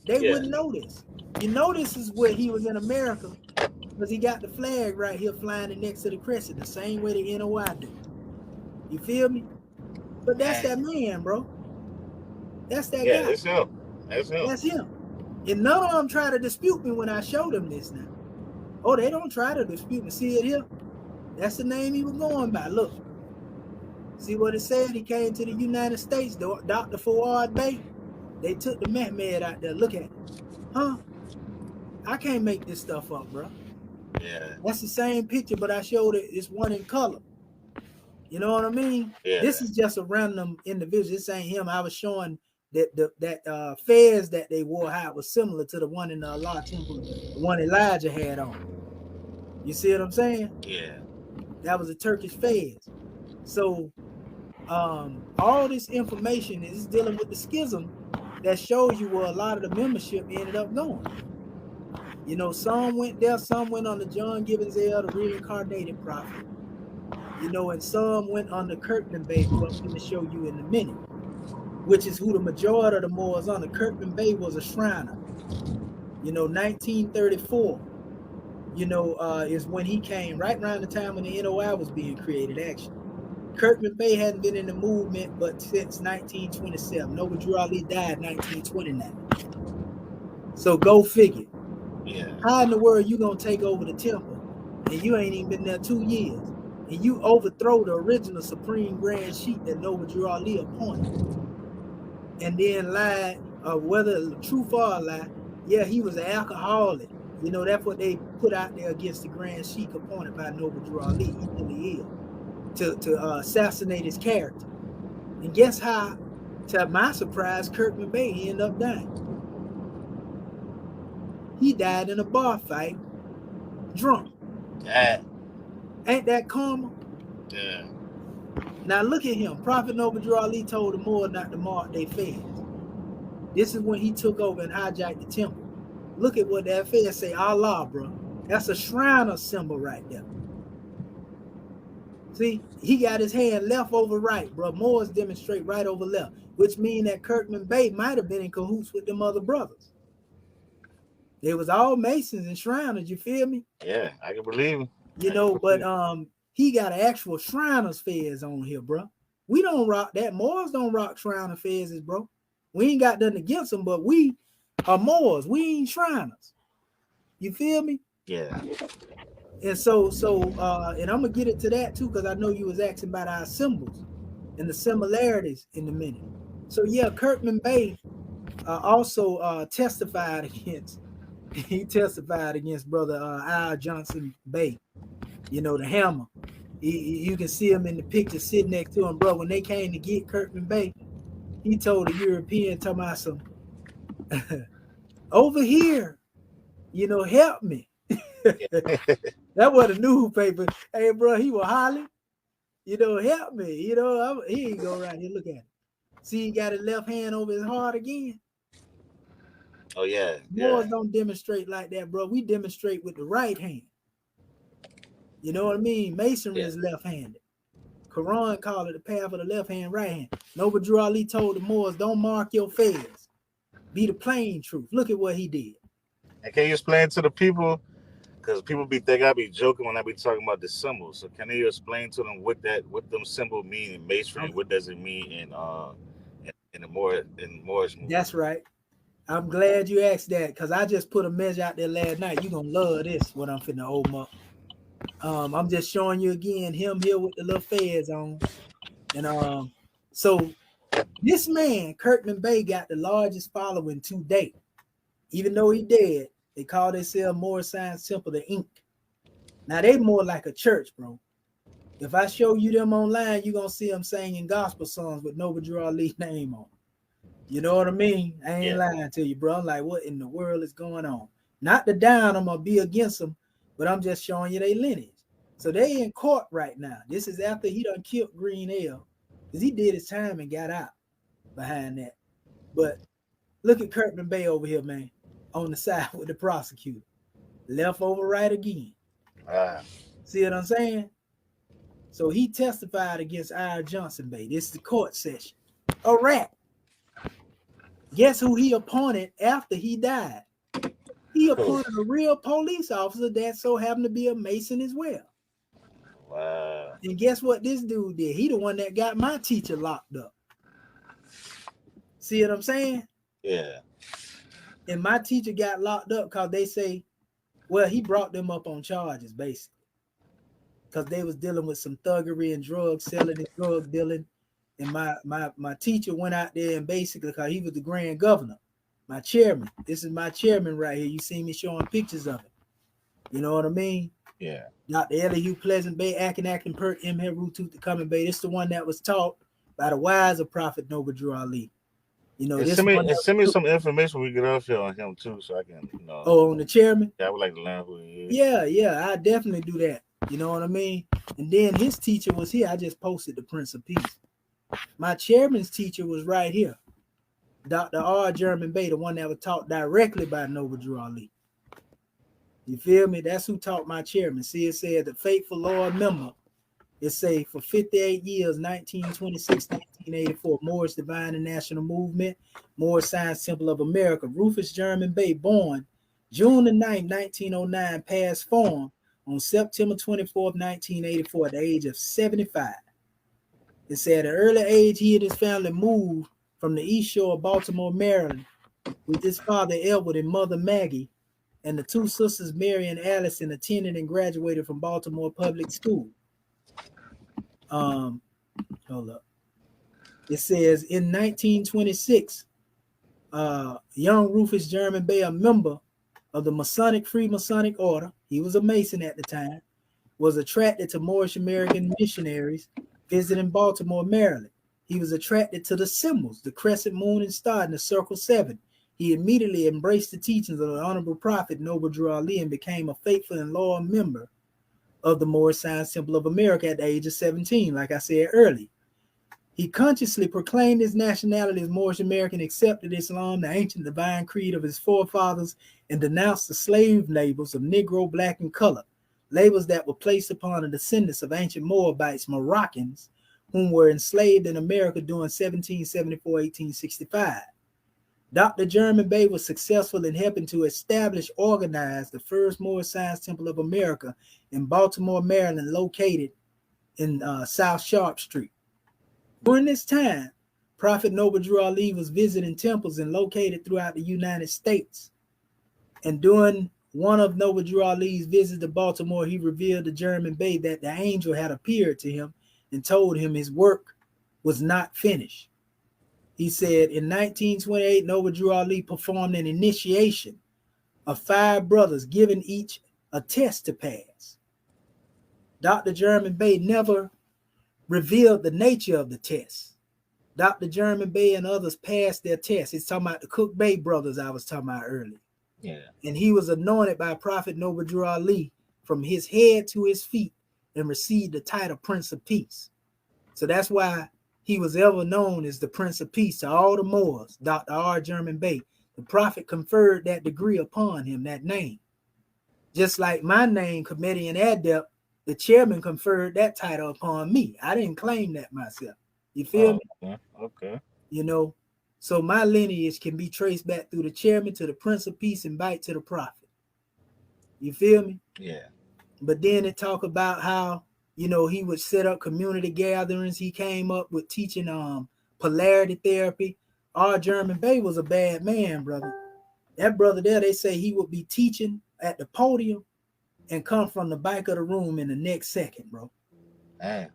They wouldn't know this. You know this is where he was in America, because he got the flag right here flying next to the crescent, the same way the NOI do. You feel me? But that's that man, bro. That's that guy. That's him. That's him. And none of them try to dispute me when I show them this now. Oh, they don't try to dispute me. See it here? That's the name he was going by. Look. See what it said? He came to the United States, Dr. Fawad Bey. They took the Mehmed out there. Look at it. Huh? I can't make this stuff up, bro. Yeah. That's the same picture, but I showed it. It's one in color. You know what I mean? Yeah. This is just a random individual. This ain't him. I was showing that fez that they wore, how it was similar to the one in the Allah temple, the one Elijah had on. You see what I'm saying? Yeah. That was a Turkish fez. So all this information is dealing with the schism that shows you where a lot of the membership ended up going. You know, some went there, some went on the John Gibbons L, the reincarnated prophet. You know, and some went on the Kirkman Bey, who I'm going to show you in a minute, which is who the majority of the Moors on. The Kirkman Bey was a Shriner. You know, 1934, you know, is when he came, right around the time when the NOI was being created, actually. Kirkman Bey hadn't been in the movement but since 1927. Noble Drew Ali died 1929. So go figure. Yeah. How in the world you gonna take over the temple and you ain't even been there 2 years, and you overthrow the original Supreme Grand Sheik that Noble Drew Ali appointed, and then lie, whether truth or a lie? Yeah, he was an alcoholic. You know, that's what they put out there against the Grand Sheik appointed by Noble Drew Ali. He really is. To assassinate his character. And guess how, to my surprise, Kirkman Bey ended up dying. He died in a bar fight, drunk. Ain't that karma? Yeah. Now look at him. Prophet Noble Drew Ali told the Moor not to mark their fez. This is when he took over and hijacked the temple. Look at what that fez say, Allah, bro. That's a Shriner symbol right there. See, he got his hand left over right, bro. Moors demonstrate right over left, which means that Kirkman Bey might have been in cahoots with them other brothers. They was all Masons and Shriners, you feel me? Yeah, I can believe it. You know, but he got an actual Shriners fez on here, bro. We don't rock that. Moors don't rock Shriner fezzes, bro. We ain't got nothing against them, but we are Moors. We ain't Shriners. You feel me? Yeah. And so and I'm gonna get it to that too, because I know you was asking about our symbols and the similarities in a minute. So yeah, Kirkman Bay also testified against. He testified against brother Al Johnson Bay. You know, the hammer. You can see him in the picture sitting next to him, bro. When they came to get Kirkman Bay, he told the European, talking about some over here, you know, help me. That was a newspaper. Hey, bro, he was hollering, you know, help me. You know, here you go right here. Look at it. See, he got his left hand over his heart again. Oh yeah. Moors don't demonstrate like that, bro. We demonstrate with the right hand. You know what I mean? Masonry is left-handed. Quran called it the path of the left hand, right hand. Noble Drew Ali told the Moors, don't mark your fez. Be the plain truth. Look at what he did. And can you explain to the people? Because people be think I be joking when I be talking about the symbols. So can you explain to them what them symbol mean in masonry? What does it mean in the Moorish movement? That's right. I'm glad you asked that, because I just put a measure out there last night. You're gonna love this, what I'm finna open up. I'm just showing you again him here with the little fez on. And so this man, Kirkman Bay, got the largest following to date. Even though he dead, they call themselves Moorish Science Temple, the Inc. Now they more like a church, bro. If I show you them online, you're gonna see them singing gospel songs with Noble Drew Ali's name on. You know what I mean? I ain't lying to you, bro. I'm like, what in the world is going on? Not to down them or be against them, but I'm just showing you their lineage. So they in court right now. This is after he done killed Green L, because he did his time and got out behind that. But look at Kirkman Bay over here, man, on the side with the prosecutor. Left over right again. See what I'm saying? So he testified against Al Johnson Bay. This is the court session. A rat. Guess who he appointed after he died? He appointed a real police officer that so happened to be a Mason as well. Wow. And guess what this dude did? He the one that got my teacher locked up. See what I'm saying? Yeah. And my teacher got locked up because they say, well, he brought them up on charges, basically. Because they was dealing with some thuggery and drug selling and drug dealing. And my teacher went out there and basically, because he was the grand governor, my chairman. This is my chairman right here. You see me showing pictures of it. You know what I mean? Yeah. Dr. Elihu Pleasant Bay, Acting Pert, M. Heru Tooth, the Coming Bay. This is the one that was taught by the wiser prophet Noble Drew Ali. You know, send me some information we get off here on him too, so I can, you know. Oh, on the chairman? Yeah, I would like to learn who he is. Yeah, I definitely do that. You know what I mean? And then his teacher was here. I just posted the Prince of Peace. My chairman's teacher was right here. Dr. R. German Bay, the one that was taught directly by Noble Drew Ali. You feel me? That's who taught my chairman. See, it said the faithful Lord member. It say for 58 years, 1926, 1984, Moorish Divine and National Movement, Moorish Science Temple of America, Rufus German Bay, born June the 9th, 1909, passed form on September 24th, 1984, at the age of 75. It said at an early age, he and his family moved from the East Shore of Baltimore, Maryland, with his father Edward and mother Maggie, and the two sisters Mary and Allison attended and graduated from Baltimore Public School. Hold up. It says in 1926, young Rufus German Bay, a member of the Masonic Freemasonic Order, he was a Mason at the time, was attracted to Moorish American missionaries visiting Baltimore, Maryland. He was attracted to the symbols, the crescent moon and star, and the circle 7. He immediately embraced the teachings of the Honorable Prophet Noble Drew Ali and became a faithful and loyal member of the Moorish Science Temple of America at the age of 17, like I said earlier. He consciously proclaimed his nationality as Moorish American, accepted Islam, the ancient divine creed of his forefathers, and denounced the slave labels of Negro, Black, and color, labels that were placed upon the descendants of ancient Moabites, Moroccans, whom were enslaved in America during 1774-1865. Dr. German Bay was successful in helping to organize the first Moorish Science Temple of America in Baltimore, Maryland, located in South Sharp Street. During this time, Prophet Noble Drew Ali was visiting temples and located throughout the United States. And during one of Noble Drew Ali's visits to Baltimore, he revealed to German Bay that the angel had appeared to him and told him his work was not finished. He said in 1928, Noble Drew Ali performed an initiation of 5 brothers, giving each a test to pass. Dr. German Bay never revealed the nature of the test. Dr. German Bay and others passed their test. It's talking about the Cook Bay brothers I was talking about earlier. Yeah. And he was anointed by Prophet Noble Drew Ali from his head to his feet and received the title Prince of Peace. So that's why he was ever known as the Prince of Peace to all the Moors, Dr. R. German Bay. The prophet conferred that degree upon him, that name. Just like my name, Comedian Adept, the chairman conferred that title upon me. I didn't claim that myself. You feel me? Okay. You know, so my lineage can be traced back through the chairman to the Prince of Peace and back to the prophet. You feel me? Yeah. But then it talk about how, you know, he would set up community gatherings. He came up with teaching polarity therapy. R. German Bay was a bad man, brother. That brother there, they say he would be teaching at the podium and come from the back of the room in the next second, bro. Man.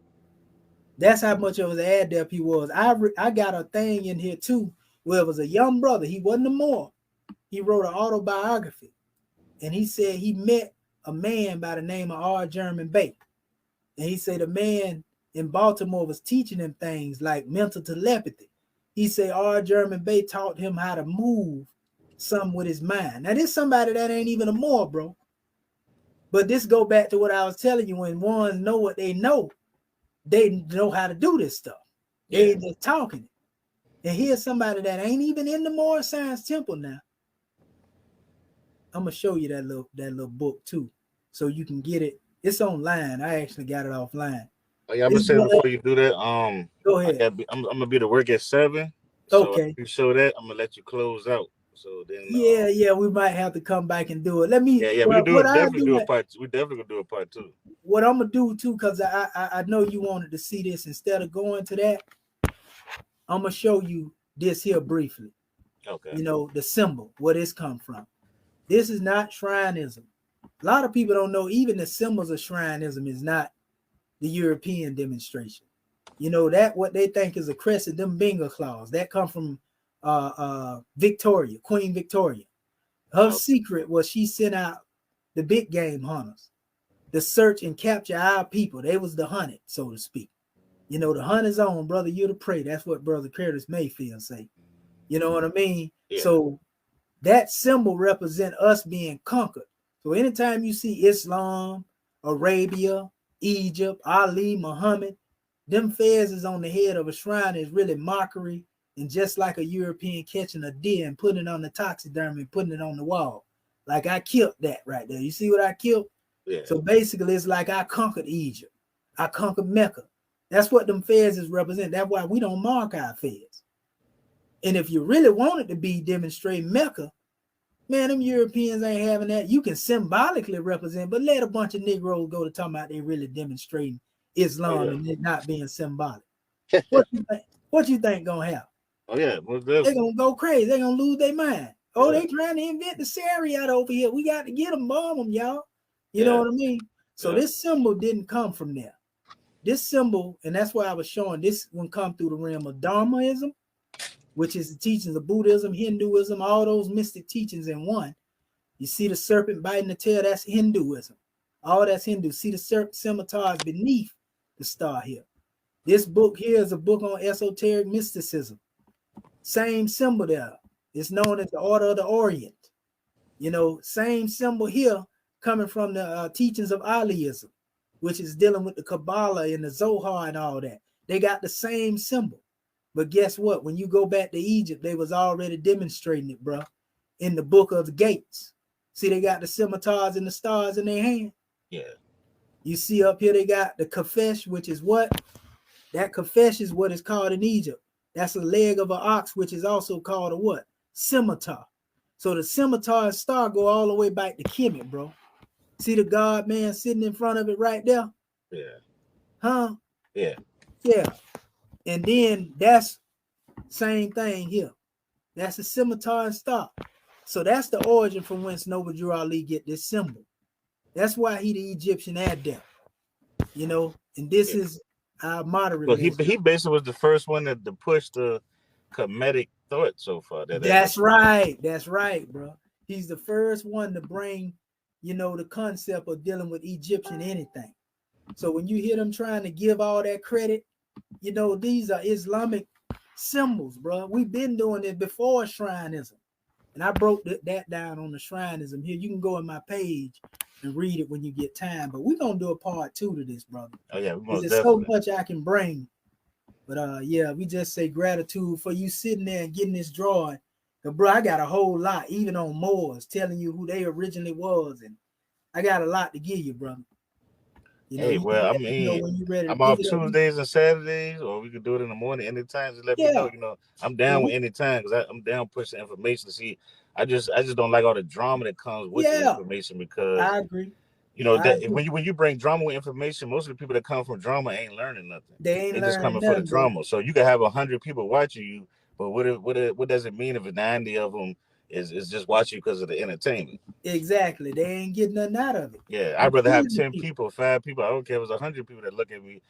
That's how much of an adept he was. I got a thing in here too where it was a young brother. He wasn't a Moor. He wrote an autobiography. And he said he met a man by the name of R. German Bay. And he said the man in Baltimore was teaching him things like mental telepathy. He said R. German Bay taught him how to move some with his mind. Now, this is somebody that ain't even a Moor, bro. But this go back to what I was telling you. When ones know what they know how to do this stuff. They ain't just talking it. And here's somebody that ain't even in the Moorish Science Temple now. I'm gonna show you that little book too, so you can get it. It's online. I actually got it offline. Oh, yeah, I'm gonna say before you do that, go ahead. I'm gonna be to work at 7. So okay. If you show that, I'm gonna let you close out. So then yeah, we might have to come back and do it. Let me we definitely do a part. We definitely gonna do a part 2. What I'm gonna do too, because I know you wanted to see this. Instead of going to that, I'm gonna show you this here briefly. Okay. You know, the symbol, where this come from. This is not Shrineism. A lot of people don't know even the symbols of Shrineism is not the European demonstration. You know, that what they think is a crescent, them bingo claws, that come from Victoria, Queen Victoria. Her secret was she sent out the big game hunters to search and capture our people. They was the hunted, so to speak. You know, the hunt is on, brother, you the prey. That's what Brother Curtis Mayfield say. You know what I mean? Yeah. So that symbol represent us being conquered. So anytime you see Islam, Arabia, Egypt, Ali, Muhammad, them fez is on the head of a shrine is really mockery, and just like a European catching a deer and putting it on the taxidermy and putting it on the wall. Like I killed that right there. You see what I killed? Yeah. So basically it's like I conquered Egypt. I conquered Mecca. That's what them fez represent. That's why we don't mark our fez. And if you really wanted to be demonstrating Mecca, man, them Europeans ain't having that. You can symbolically represent, but let a bunch of Negroes go to talking about they really demonstrating Islam and it not being symbolic. What you think gonna happen? Oh yeah, they're gonna go crazy. They're gonna lose their mind. Oh, they trying to invent the Syriat over here. We got to get them, bomb them, y'all. You know what I mean? So this symbol didn't come from there. This symbol, and that's why I was showing this one come through the realm of Dharmaism, which is the teachings of Buddhism, Hinduism, all those mystic teachings in one. You see the serpent biting the tail, that's Hinduism. All that's Hindu. See the serpent scimitars beneath the star here. This book here is a book on esoteric mysticism. Same symbol there. It's known as the Order of the Orient. You know, same symbol here coming from the teachings of Aliism, which is dealing with the Kabbalah and the Zohar and all that. They got the same symbol. But guess what? When you go back to Egypt, they was already demonstrating it, bro, in the book of the gates. See, they got the scimitars and the stars in their hand. Yeah. You see up here, they got the kafesh, which is what? That kafesh is what is called in Egypt. That's a leg of an ox, which is also called a what? scimitar. So the scimitar and star go all the way back to Kemet, bro. See the God man sitting in front of it right there? Yeah. Huh? Yeah. Yeah. And then that's same thing here. That's a scimitar and star. So that's the origin from whence Noble Ali get this symbol. That's why he the Egyptian adept, you know. And this Yeah. is our moderate Well, list. he basically was the first one to push the Kemetic thought so far. That's right. That's right, bro. He's the first one to bring, you know, the concept of dealing with Egyptian anything. So when you hear them trying to give all that credit, you know, these are Islamic symbols, bro. We've been doing it before Shrineism. And I broke that down on the Shrineism here. You can go in my page and read it when you get time. But we're going to do a part 2 to this, brother. Oh, yeah, There's so much I can bring. But yeah, we just say gratitude for you sitting there and getting this drawing. But bro, I got a whole lot, even on Moors, telling you who they originally was. And I got a lot to give you, brother. You know, hey, well, I mean, when you're ready to I'm pick off it up. Tuesdays and Saturdays, or we could do it in the morning anytime. Just let me know. You know, I'm down with any time because I'm down pushing information. See, I just don't like all the drama that comes with the information because I agree. You know that when you bring drama with information, most of the people that come from drama ain't learning nothing. They just coming for the drama. So you can have 100 people watching you, but what does it mean if 90 of them is just watching you because of the entertainment? Exactly. They ain't getting nothing out of it. Yeah, I'd rather have 10 people, 5 people. I don't care if it's 100 people that look at me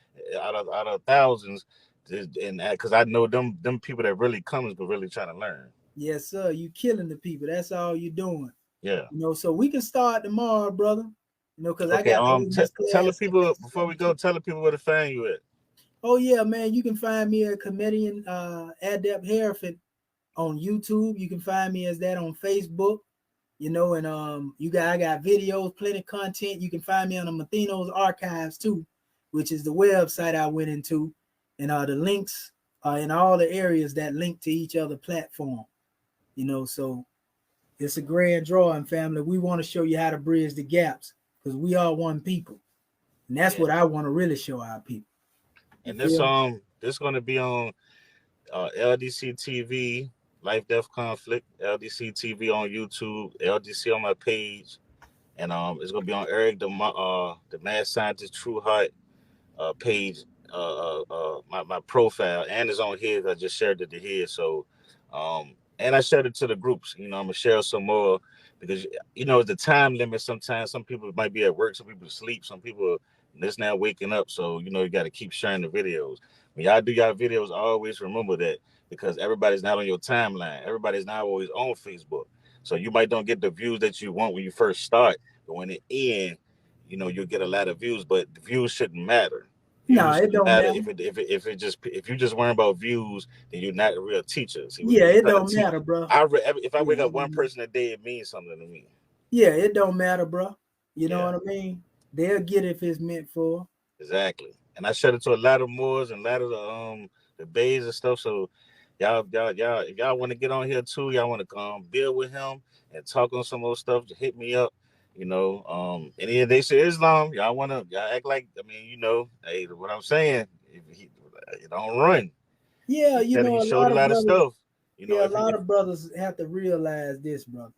out of thousands, and because I know them people that really comes but really trying to learn. Yes, sir. You killing the people. That's all you doing. Yeah. You know, so we can start tomorrow, brother. You know, because okay, I got tell the people before we go. Tell the people where to find you at. Oh yeah, man. You can find me at Comedian Adept Hereford on YouTube. You can find me as that on Facebook. You know, and I got videos, plenty of content. You can find me on the Mathino's Archives too, which is the website I went into, and the links are in all the areas that link to each other platform. You know, so it's a grand drawing, family. We want to show you how to bridge the gaps because we are one people, and that's what I want to really show our people. And this going to be on LDC TV, Life Death Conflict, LDC TV on YouTube, LDC on my page, and it's gonna be on Eric the Mad Scientist True Heart page, my profile, and it's on here. I just shared it to here, so and I shared it to the groups. You know, I'm gonna share some more because you know the time limit. Sometimes some people might be at work, some people sleep, some people just now waking up. So you know you got to keep sharing the videos. When y'all do y'all videos, always remember that because everybody's not on your timeline. Everybody's not always on Facebook. So you might don't get the views that you want when you first start, but when it ends, you know you'll get a lot of views. But the views shouldn't matter. No, it don't matter. If you just worry about views, then you're not a real teacher. See, yeah, it don't matter, bro. If I wake up one person a day, it means something to me. Yeah, it don't matter, bro. You know what I mean? They'll get it if it's meant for. Exactly. And I shut it to a lot of Moors and a lot of the bays and stuff. So y'all, if y'all want to get on here too, y'all want to build with him and talk on some more stuff, just hit me up. You know, and if they say Islam, y'all act like, I mean, you know, hey, what I'm saying, he don't run. Yeah, you know, he showed a lot of stuff. You know, a lot of brothers have to realize this, brother.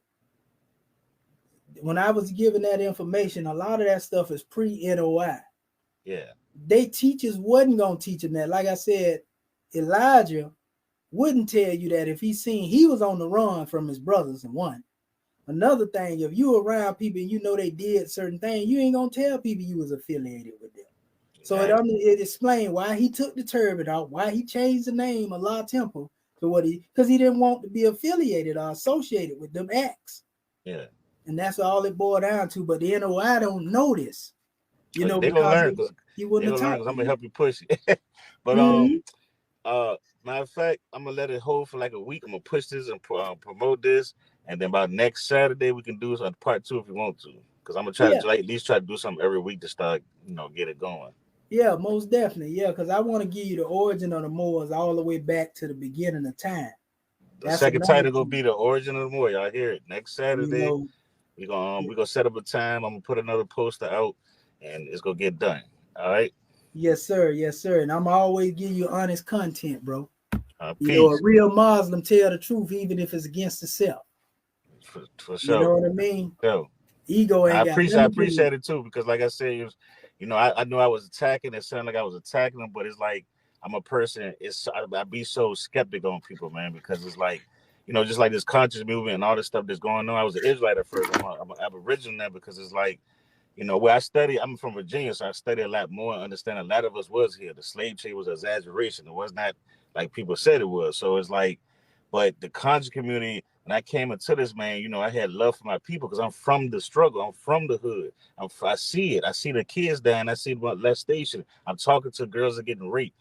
When I was giving that information, a lot of that stuff is pre-NOI. Yeah. They teachers wasn't gonna teach him that. Like I said, Elijah wouldn't tell you that if he was on the run from his brothers and one. Another thing, if you around people and you know they did certain things, you ain't gonna tell people you was affiliated with them. So it explained why he took the turban off, why he changed the name Allah Temple to because he didn't want to be affiliated or associated with them acts. Yeah. And that's all it boiled down to. But the NOI don't know this. You know, they're gonna learn because I'm gonna help you push it. But matter of fact, I'm gonna let it hold for like a week. I'm gonna push this and promote this, and then by next Saturday we can do a part 2 if you want to. Because I'm gonna try to at least try to do something every week to start, get it going. Yeah, most definitely. Yeah, because I want to give you the origin of the Moors all the way back to the beginning of time. The second title gonna be the origin of the Moor. Y'all hear it next Saturday. We're gonna set up a time. I'm gonna put another poster out, and it's gonna get done. All right. Yes, sir. Yes, sir. And I'm always give you honest content, bro. You know, a Peace. real Muslim tell the truth even if it's against itself. For You sure. know what I mean? So Ego I ain't got appreciate nothing to do with it. it too, because like I said, it was, I knew I was attacking. It sounded like I was attacking them, but it's like I'm a person. I be so skeptical on people, man, because it's like, just like this conscious movement and all this stuff that's going on. I was an Israelite at first. I'm an Aboriginal now, because it's like, where I study, I'm from Virginia, so I study a lot more and understand a lot of us was here. The slave trade was an exaggeration. It was not like people said it was. So it's like, but the conscious community, when I came into this, man, I had love for my people because I'm from the struggle. I'm from the hood. I see it. I see the kids dying. I see the molestation. I'm talking to girls that are getting raped.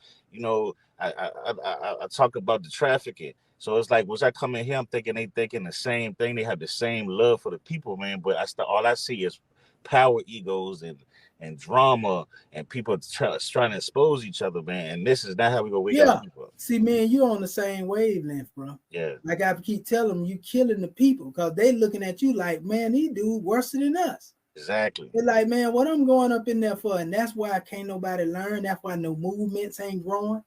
I talk about the trafficking. So it's like, once I come in here, I'm thinking they thinking the same thing. They have the same love for the people, man. But all I see is power egos and drama and people trying to expose each other, man. And this is not how we go wake our Yeah. people up. See, man, you on the same wavelength, bro. Yeah, Like I keep telling them, you killing the people because they looking at you like, man, these dude worse than us. exactly. They're like, man, what I'm going up in there for? And that's why can't nobody learn. That's why no movements ain't growing.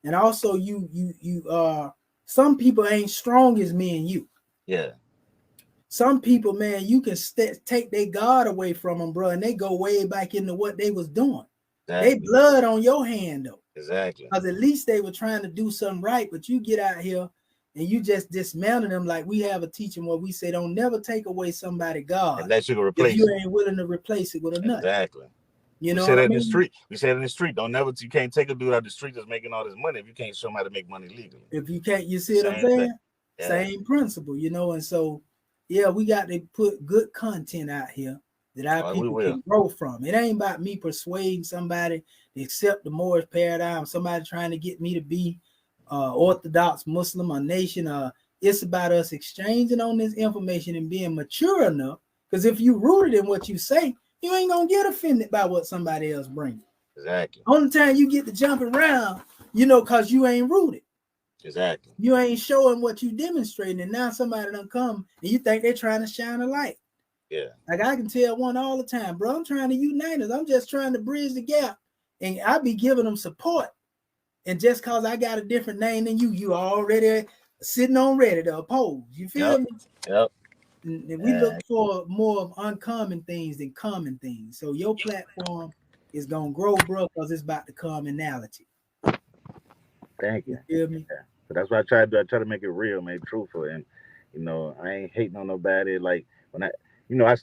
And also, some people ain't strong as me and you. Yeah, Some people, man, you can take their God away from them, bro, and they go way back into what they was doing. They exactly. blood on your hand, though. Exactly. Because at least they were trying to do something right, but you get out here and you just dismantle them. Like we have a teaching where we say, don't never take away somebody's God Unless you can if replace you it. ain't willing to replace it with a nut. Exactly. You We know said what that I in the mean? street. We said in the street, you can't take a dude out the street that's making all this money if you can't show him how to make money legally. If you can't, you see what I'm Same thing. saying? Yeah. Same principle, and so, yeah, we got to put good content out here that our people can grow from. It ain't about me persuading somebody to accept the Moorish paradigm, somebody trying to get me to be Orthodox Muslim or nation. It's about us exchanging on this information and being mature enough. Because if you rooted in what you say, you ain't gonna get offended by what somebody else brings. Exactly. Only time you get to jumping around, because you ain't rooted. Exactly. You ain't showing what you demonstrating, and now somebody done come and you think they're trying to shine a light. Yeah. Like I can tell one all the time, bro. I'm trying to unite us. I'm just trying to bridge the gap, and I be giving them support. And just cause I got a different name than you already sitting on ready to oppose. You feel me? Yep. And we look for more of uncommon things than common things. So your platform is gonna grow, bro, because it's about the commonality. Thank you. You feel me? Yeah. So that's what I try to do. I try to make it real, make it truthful, and I ain't hating on nobody. Like when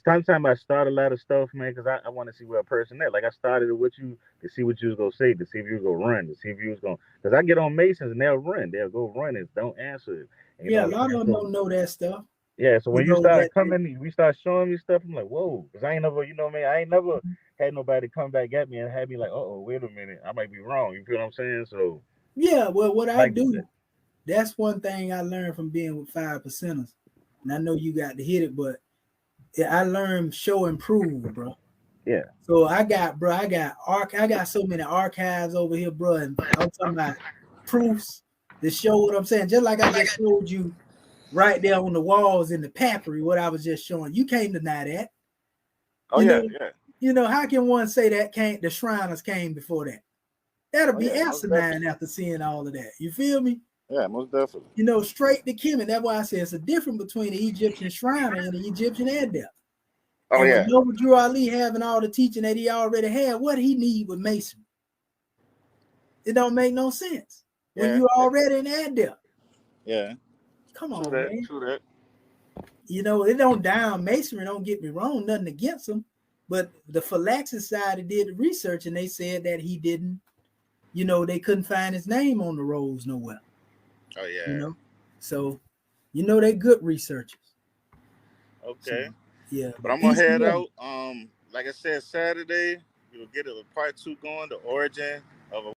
sometimes I start a lot of stuff, man, because I want to see where a person at. Like I started with you to see what you was gonna say, to see if you was gonna run, to see if you was gonna. Because I get on Masons and they'll run, they'll go run and don't answer it. And, yeah, a lot of them don't know that stuff. Yeah, so when you start coming, we start showing me stuff. I'm like, whoa, because I ain't never, man, I ain't never had nobody come back at me and have me like, wait a minute, I might be wrong. You feel what I'm saying? So yeah, well, what I do, that's one thing I learned from being with 5%ers. And I know you got to hit it, but I learned show and prove, bro. Yeah. So I got so many archives over here, bro, and I'm talking about proofs to show what I'm saying. Just like I just showed you right there on the walls in the papyri, what I was just showing. You can't deny that. Oh, yeah. How can one say that the Shriners came before that? That'll be asinine after seeing all of that. You feel me? Yeah, most definitely. Straight to Kemet. That's why I say it's a difference between the Egyptian Shriner and the Egyptian adept. Oh, and yeah. with Noble Drew Ali having all the teaching that he already had, what he need with Mason? It don't make no sense. When you already an adept. Yeah. Come on, man. True that. It don't down Masonry, don't get me wrong, nothing against him. But the Phylaxis Society did the research and they said that he didn't, they couldn't find his name on the rolls nowhere. Oh, yeah. So, they're good researchers. Okay. So, yeah. But I'm gonna head out. Like I said, Saturday, we'll get a part 2 going, the origin of a